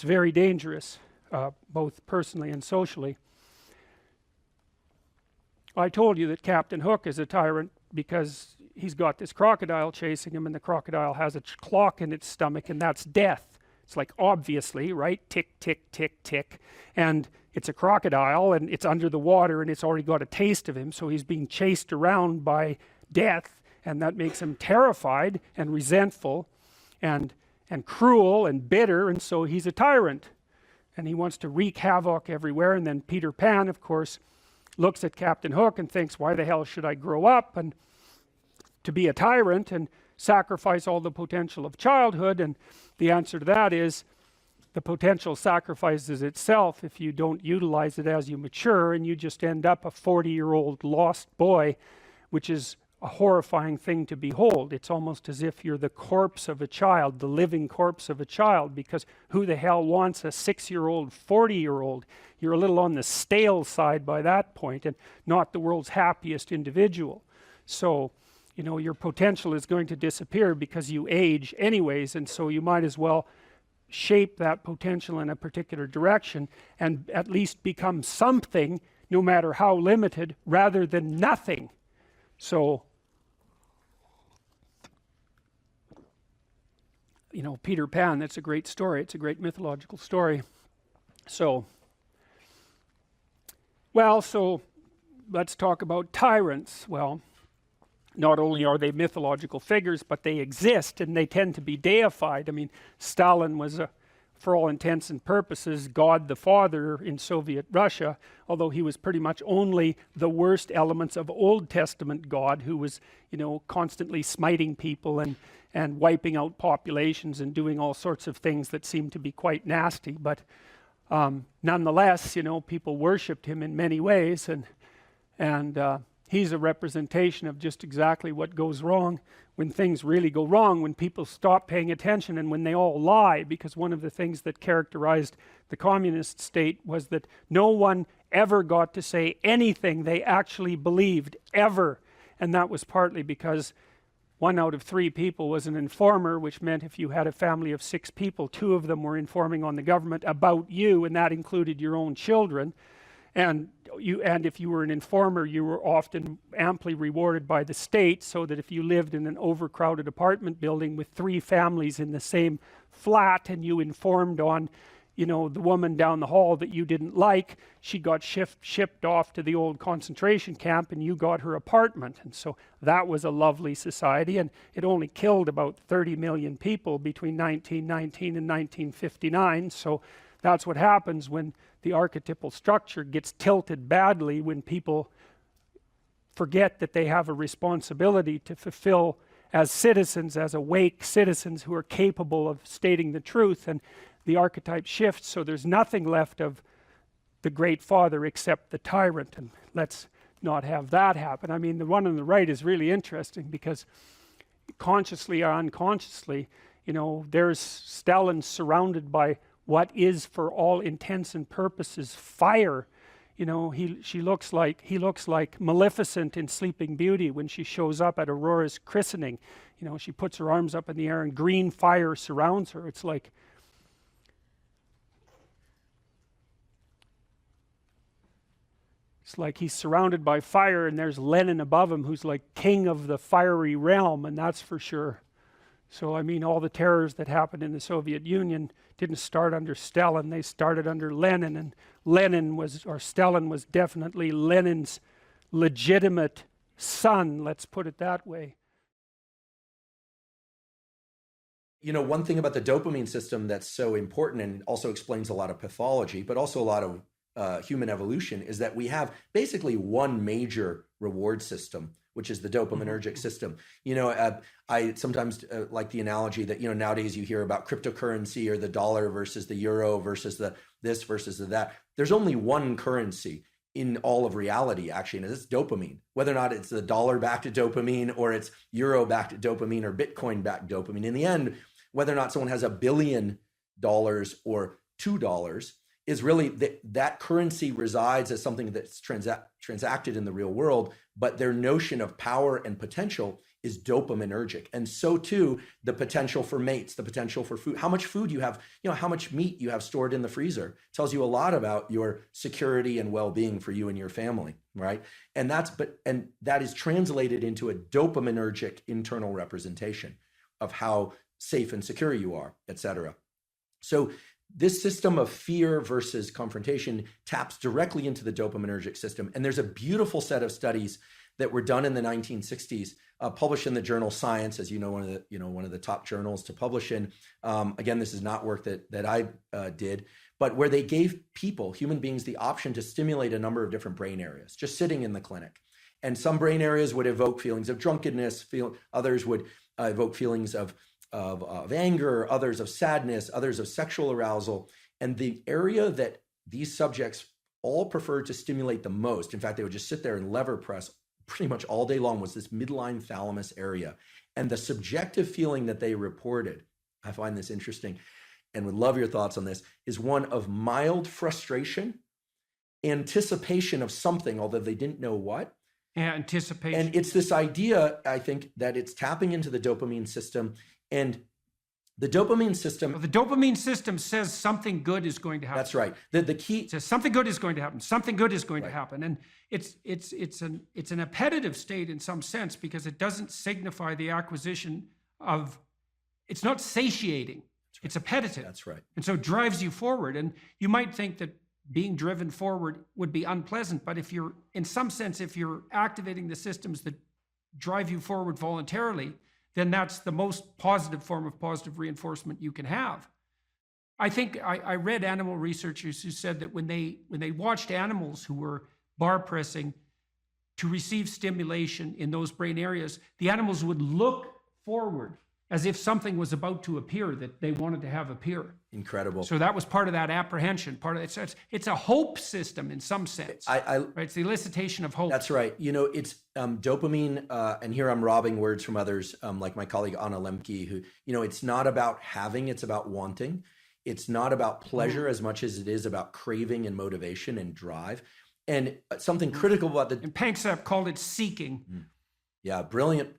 very dangerous, both personally and socially. I told you that Captain Hook is a tyrant because he's got this crocodile chasing him, and the crocodile has a clock in its stomach, and that's death. It's like, obviously, right? Tick, tick, tick, tick. And it's a crocodile, and it's under the water, and it's already got a taste of him, so he's being chased around by death, and that makes him terrified and resentful and cruel and bitter, and so he's a tyrant. And he wants to wreak havoc everywhere. And then Peter Pan, of course, looks at Captain Hook and thinks, why the hell should I grow up and to be a tyrant and sacrifice all the potential of childhood? And the answer to that is, the potential sacrifices itself if you don't utilize it as you mature, and you just end up a 40-year-old lost boy, which is a horrifying thing to behold. It's almost as if you're the corpse of a child, the living corpse of a child, because who the hell wants a 6-year-old, 40-year-old? You're a little on the stale side by that point, and not the world's happiest individual. So, you know, your potential is going to disappear because you age anyways, and so you might as well shape that potential in a particular direction and at least become something, no matter how limited, rather than nothing. So, you know, Peter Pan, that's a great story. It's a great mythological story. So, well, so let's talk about tyrants. Well, not only are they mythological figures, but they exist, and they tend to be deified. I mean, Stalin was, for all intents and purposes, God the Father in Soviet Russia, although he was pretty much only the worst elements of Old Testament God, who was, you know, constantly smiting people and wiping out populations and doing all sorts of things that seemed to be quite nasty. But nonetheless, you know, people worshipped him in many ways, and he's a representation of just exactly what goes wrong when things really go wrong, when people stop paying attention and when they all lie. Because one of the things that characterized the communist state was that no one ever got to say anything they actually believed, ever. And that was partly because 1 out of 3 people was an informer, which meant if you had a family of 6 people, 2 of them were informing on the government about you, and that included your own children. And if you were an informer, you were often amply rewarded by the state, so that if you lived in an overcrowded apartment building with 3 families in the same flat, and you informed on, you know, the woman down the hall that you didn't like, she got shipped off to the old concentration camp, and you got her apartment. And so that was a lovely society, and it only killed about 30 million people between 1919 and 1959. So that's what happens when the archetypal structure gets tilted badly, when people forget that they have a responsibility to fulfill as citizens, as awake citizens who are capable of stating the truth, and the archetype shifts, so there's nothing left of the great father except the tyrant. And let's not have that happen. I mean, the one on the right is really interesting, because consciously or unconsciously, you know, there's Stalin surrounded by what is, for all intents and purposes, fire. You know, he looks like Maleficent in Sleeping Beauty when she shows up at Aurora's christening. You know, she puts her arms up in the air and green fire surrounds her. It's like he's surrounded by fire, and there's Lenin above him, who's like king of the fiery realm, and that's for sure So, I mean, all the terrors that happened in the Soviet Union didn't start under Stalin, they started under Lenin, and Stalin was definitely Lenin's legitimate son, let's put it that way. You know, one thing about the dopamine system that's so important and also explains a lot of pathology, but also a lot of human evolution, is that we have basically one major reward system, which is the dopaminergic system. You know, I sometimes like the analogy that, you know, nowadays you hear about cryptocurrency or the dollar versus the euro versus the this versus the that. There's only one currency in all of reality, actually, and it's dopamine. Whether or not it's the dollar backed to dopamine or it's euro backed to dopamine or Bitcoin backed dopamine, in the end, whether or not someone has $1 billion or $2 is really that currency resides as something that's transacted in the real world, but their notion of power and potential is dopaminergic. And so too, the potential for mates, the potential for food, how much food you have, you know, how much meat you have stored in the freezer tells you a lot about your security and well-being for you and your family, right? And that is translated into a dopaminergic internal representation of how safe and secure you are, et cetera. So this system of fear versus confrontation taps directly into the dopaminergic system. And there's a beautiful set of studies that were done in the 1960s, published in the journal Science, as you know, one of the top journals to publish in. Again, this is not work that I did, but where they gave people, human beings, the option to stimulate a number of different brain areas, just sitting in the clinic. And some brain areas would evoke feelings of drunkenness, others would evoke feelings of anger, others of sadness, others of sexual arousal. And the area that these subjects all preferred to stimulate the most, in fact, they would just sit there and lever press pretty much all day long, was this midline thalamus area. And the subjective feeling that they reported, I find this interesting and would love your thoughts on this, is one of mild frustration, anticipation of something, although they didn't know what. Yeah, anticipation. And it's this idea, I think, that it's tapping into the dopamine system. And the dopamine system... Well, the dopamine system says something good is going to happen. That's right. The key... It says something good is going to happen. Something good is going to happen. And it's an appetitive state in some sense, because it doesn't signify the acquisition of... It's not satiating. Right. It's appetitive. That's right. And so it drives you forward. And you might think that being driven forward would be unpleasant, but if you're, in some sense, if you're activating the systems that drive you forward voluntarily, then that's the most positive form of positive reinforcement you can have. I think I read animal researchers who said that when they watched animals who were bar pressing to receive stimulation in those brain areas, the animals would look forward as if something was about to appear that they wanted to have appear. Incredible. So that was part of that apprehension, part of it. It's a hope system in some sense. Right? It's the elicitation of hope. That's right. You know, it's dopamine, and here I'm robbing words from others, like my colleague Anna Lemke, who, you know, it's not about having, it's about wanting. It's not about pleasure as much as it is about craving and motivation and drive. And something critical about the... And Panksepp called it seeking. Yeah, brilliant.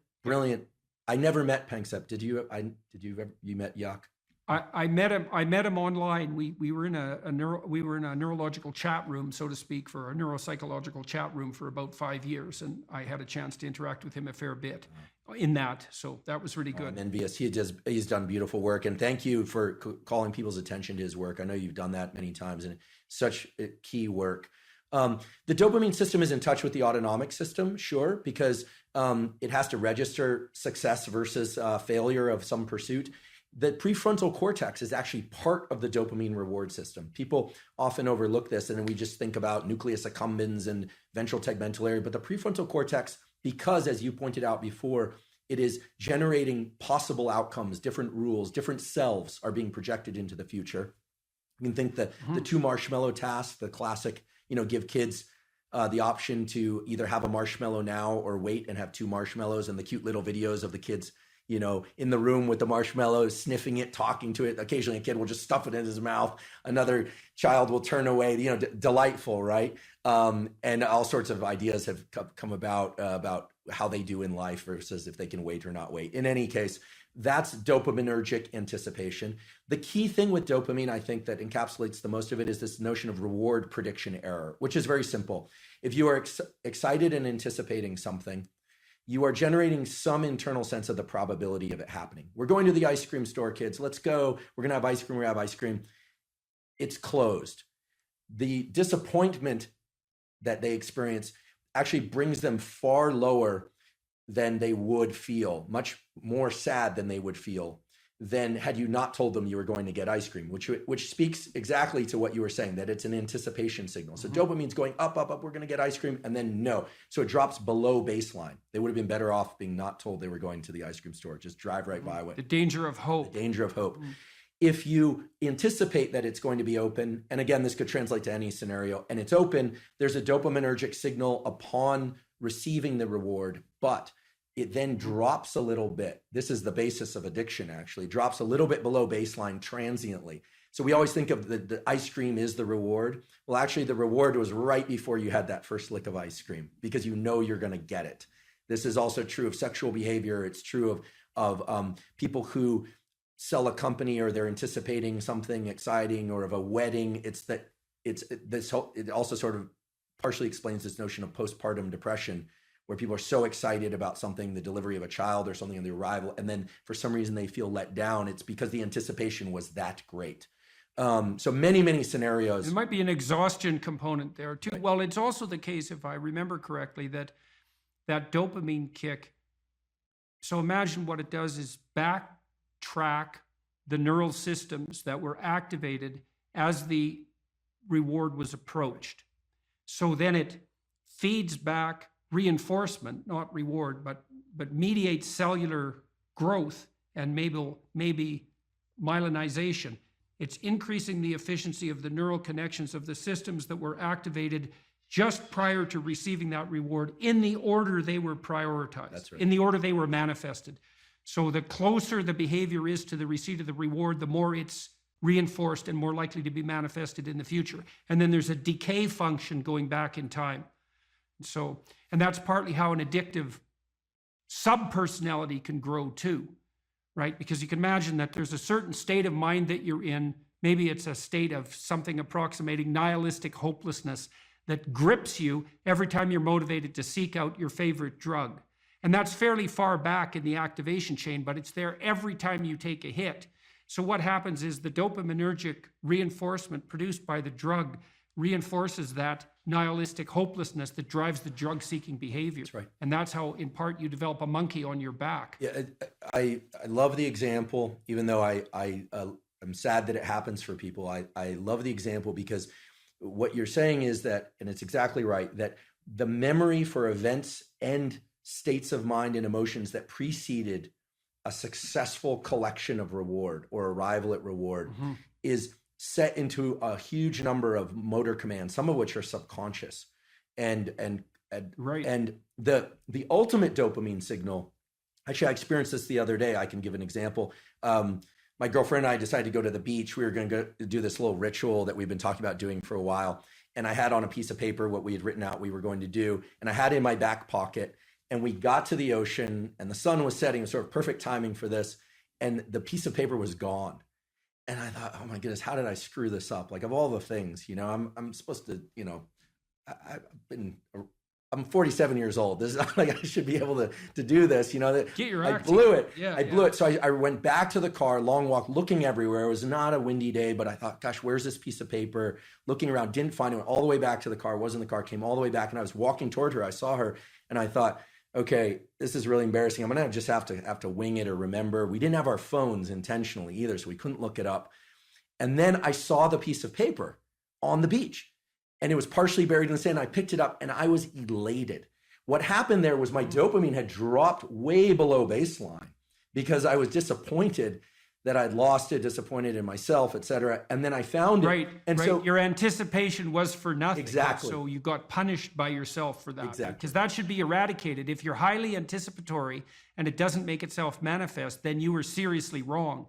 I never met Panksepp. Did you? You met Yak? I met him online. We were in a neurological chat room, so to speak, for a neuropsychological chat room for about 5 years, and I had a chance to interact with him a fair bit in that. So that was really good. I'm envious. He's done beautiful work, and thank you for calling people's attention to his work. I know you've done that many times, and such key work. The dopamine system is in touch with the autonomic system, sure, because it has to register success versus failure of some pursuit. The prefrontal cortex is actually part of the dopamine reward system. People often overlook this, and then we just think about nucleus accumbens and ventral tegmental area. But the prefrontal cortex, because as you pointed out before, it is generating possible outcomes, different rules, different selves are being projected into the future. You can think that the 2 marshmallow task, the classic, you know, give kids the option to either have a marshmallow now or wait and have 2 marshmallows, and the cute little videos of the kids, you know, in the room with the marshmallows, sniffing it, talking to it. Occasionally a kid will just stuff it in his mouth. Another child will turn away, you know, delightful, right? And all sorts of ideas have come about how they do in life versus if they can wait or not wait. In any case, that's dopaminergic anticipation. The key thing with dopamine, I think, that encapsulates the most of it is this notion of reward prediction error, which is very simple. If you are excited and anticipating something, you are generating some internal sense of the probability of it happening. We're going to the ice cream store, kids. Let's go. We're going to have ice cream. We have ice cream. It's closed. The disappointment that they experience actually brings them far lower than they would feel, much more sad than they would feel than had you not told them you were going to get ice cream, which speaks exactly to what you were saying, that it's an anticipation signal. So dopamine's going up, up, up, we're going to get ice cream, and then no. So it drops below baseline. They would have been better off being not told they were going to the ice cream store. Just drive right by it. The danger of hope. The danger of hope. If you anticipate that it's going to be open, and again, this could translate to any scenario, and it's open, there's a dopaminergic signal upon receiving the reward, but it then drops a little bit. This is the basis of addiction, actually. Drops a little bit below baseline transiently. So we always think of the ice cream is the reward. Well, actually, the reward was right before you had that first lick of ice cream because you know you're going to get it. This is also true of sexual behavior. It's true of people who sell a company or they're anticipating something exciting, or of a wedding. It also sort of partially explains this notion of postpartum depression, where people are so excited about something, the delivery of a child or something, and the arrival, and then for some reason they feel let down. It's because the anticipation was that great. So many scenarios. There might be an exhaustion component there too. Right. Well, it's also the case, if I remember correctly, that dopamine kick. So imagine what it does is backtrack the neural systems that were activated as the reward was approached. So then it feeds back reinforcement, not reward, but mediates cellular growth and maybe myelinization. It's increasing the efficiency of the neural connections of the systems that were activated just prior to receiving that reward in the order they were prioritized. That's right. In the order they were manifested. So the closer the behavior is to the receipt of the reward, the more it's reinforced and more likely to be manifested in the future. And then there's a decay function going back in time. So, and that's partly how an addictive subpersonality can grow too, right? Because you can imagine that there's a certain state of mind that you're in. Maybe it's a state of something approximating nihilistic hopelessness that grips you every time you're motivated to seek out your favorite drug. And that's fairly far back in the activation chain, but it's there every time you take a hit. So what happens is the dopaminergic reinforcement produced by the drug reinforces that nihilistic hopelessness that drives the drug-seeking behavior. That's right. And that's how, in part, you develop a monkey on your back. Yeah, I love the example, even though I'm sad that it happens for people. I love the example because what you're saying is that, and it's exactly right, that the memory for events and states of mind and emotions that preceded a successful collection of reward or arrival at reward is set into a huge number of motor commands, some of which are subconscious. And right. And the ultimate dopamine signal, actually I experienced this the other day. I can give an example. My girlfriend and I decided to go to the beach. We were going to go do this little ritual that we've been talking about doing for a while. And I had on a piece of paper what we had written out we were going to do. And I had it in my back pocket. And we got to the ocean and the sun was setting, sort of perfect timing for this. And the piece of paper was gone. And I thought, oh my goodness, how did I screw this up? Like, of all the things, I'm supposed to, I'm 47 years old. This is not like I should be able to do this, Get your I act blew it. Yeah, I blew it. So I went back to the car, long walk, looking everywhere. It was not a windy day, but I thought, gosh, where's this piece of paper? Looking around, didn't find it. Went all the way back to the car, wasn't in the car, came all the way back. And I was walking toward her. I saw her and I thought, okay, this is really embarrassing. I'm going to just have to wing it or remember. We didn't have our phones intentionally either, so we couldn't look it up. And then I saw the piece of paper on the beach and it was partially buried in the sand. I picked it up and I was elated. What happened there was my dopamine had dropped way below baseline because I was disappointed that I'd lost it, disappointed in myself, et cetera. And then I found it. Right. So your anticipation was for nothing. Exactly. So you got punished by yourself for that. Exactly. Because that should be eradicated. If you're highly anticipatory and it doesn't make itself manifest, then you were seriously wrong.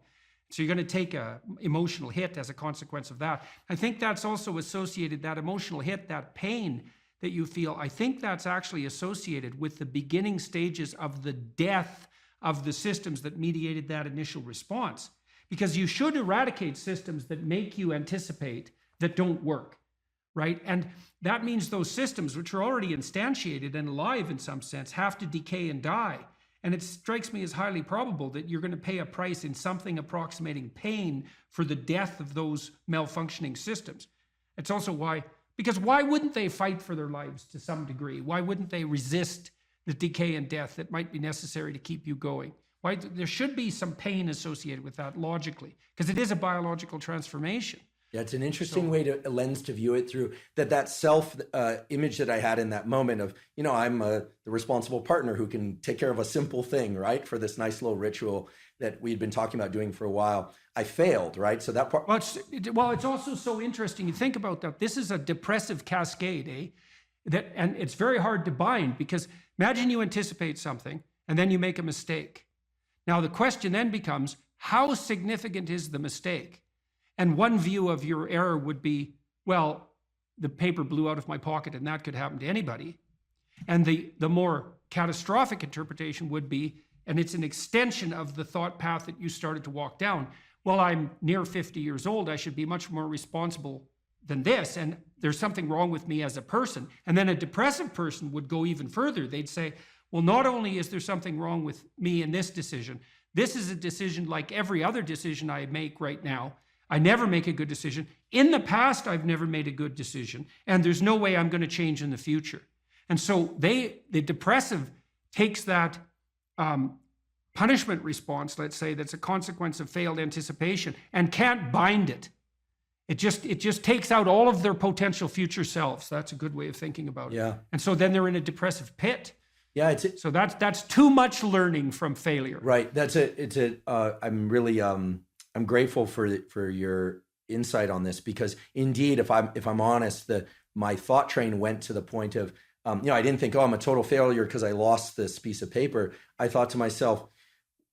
So you're going to take a emotional hit as a consequence of that. I think that's also associated, that emotional hit, that pain that you feel, I think that's actually associated with the beginning stages of the death of the systems that mediated that initial response. Because you should eradicate systems that make you anticipate that don't work. right? And that means those systems, which are already instantiated and alive in some sense, have to decay and die. And it strikes me as highly probable that you're going to pay a price in something approximating pain for the death of those malfunctioning systems. It's also why, because why wouldn't they fight for their lives to some degree? Why wouldn't they resist the decay and death that might be necessary to keep you going? Why, there should be some pain associated with that logically, because it is a biological transformation. Yeah, it's an interesting a lens to view it through, that self image that I had in that moment of, I'm the responsible partner who can take care of a simple thing, right? For this nice little ritual that we'd been talking about doing for a while. I failed, right? So that part. Well, it's also so interesting. You think about that. This is a depressive cascade, and it's very hard to bind, because imagine you anticipate something and then you make a mistake. Now the question then becomes, how significant is the mistake? And one view of your error would be, well, the paper blew out of my pocket and that could happen to anybody. And the more catastrophic interpretation would be, and it's an extension of the thought path that you started to walk down, well, I'm near 50 years old, I should be much more responsible than this, and there's something wrong with me as a person. And then a depressive person would go even further. They'd say, well, not only is there something wrong with me in this decision, this is a decision like every other decision I make right now. I never make a good decision. In the past, I've never made a good decision, and there's no way I'm going to change in the future. And so the depressive takes that punishment response, let's say, that's a consequence of failed anticipation, and can't bind it. It just takes out all of their potential future selves. That's a good way of thinking about it. Yeah. And so then they're in a depressive pit. Yeah, so that's too much learning from failure. Right. I'm really I'm grateful for your insight on this, because indeed, if I'm honest, my thought train went to the point of, I didn't think, I'm a total failure because I lost this piece of paper. I thought to myself,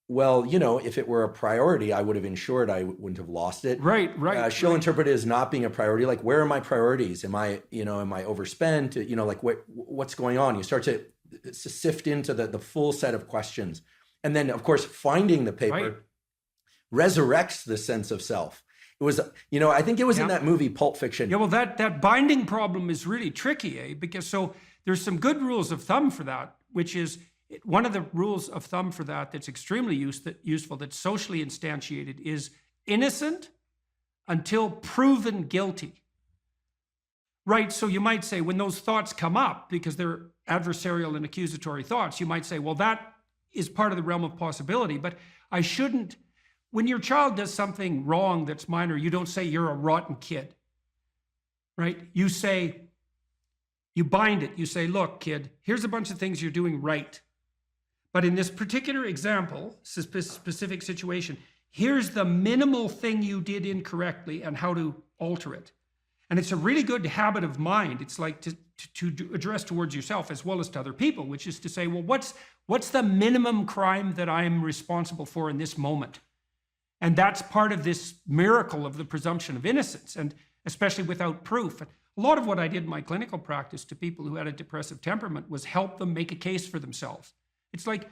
well, if it were a priority, I would have ensured I wouldn't have lost it. Right. She'll interpret it as not being a priority. Like, where are my priorities? Am I overspent? Like what's going on? You start to sift into the full set of questions. And then, of course, finding the paper resurrects the sense of self. It was, I think it was in that movie Pulp Fiction. Yeah, well, that binding problem is really tricky, because so there's some good rules of thumb for that, which is one of the rules of thumb for that that's extremely useful, that's socially instantiated, is innocent until proven guilty. Right, so you might say when those thoughts come up, because they're adversarial and accusatory thoughts, you might say, well, that is part of the realm of possibility, but I shouldn't. When your child does something wrong that's minor, you don't say you're a rotten kid, right? You bind it. You say, look, kid, here's a bunch of things you're doing right. But in this particular example, specific situation, here's the minimal thing you did incorrectly and how to alter it. And it's a really good habit of mind. It's like to address towards yourself as well as to other people, which is to say, well, what's the minimum crime that I'm responsible for in this moment? And that's part of this miracle of the presumption of innocence, and especially without proof. A lot of what I did in my clinical practice to people who had a depressive temperament was help them make a case for themselves. It's like,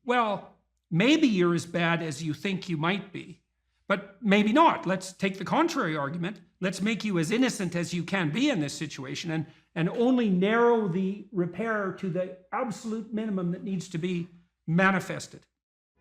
well, maybe you're as bad as you think you might be, but maybe not. Let's take the contrary argument. Let's make you as innocent as you can be in this situation, and only narrow the repair to the absolute minimum that needs to be manifested.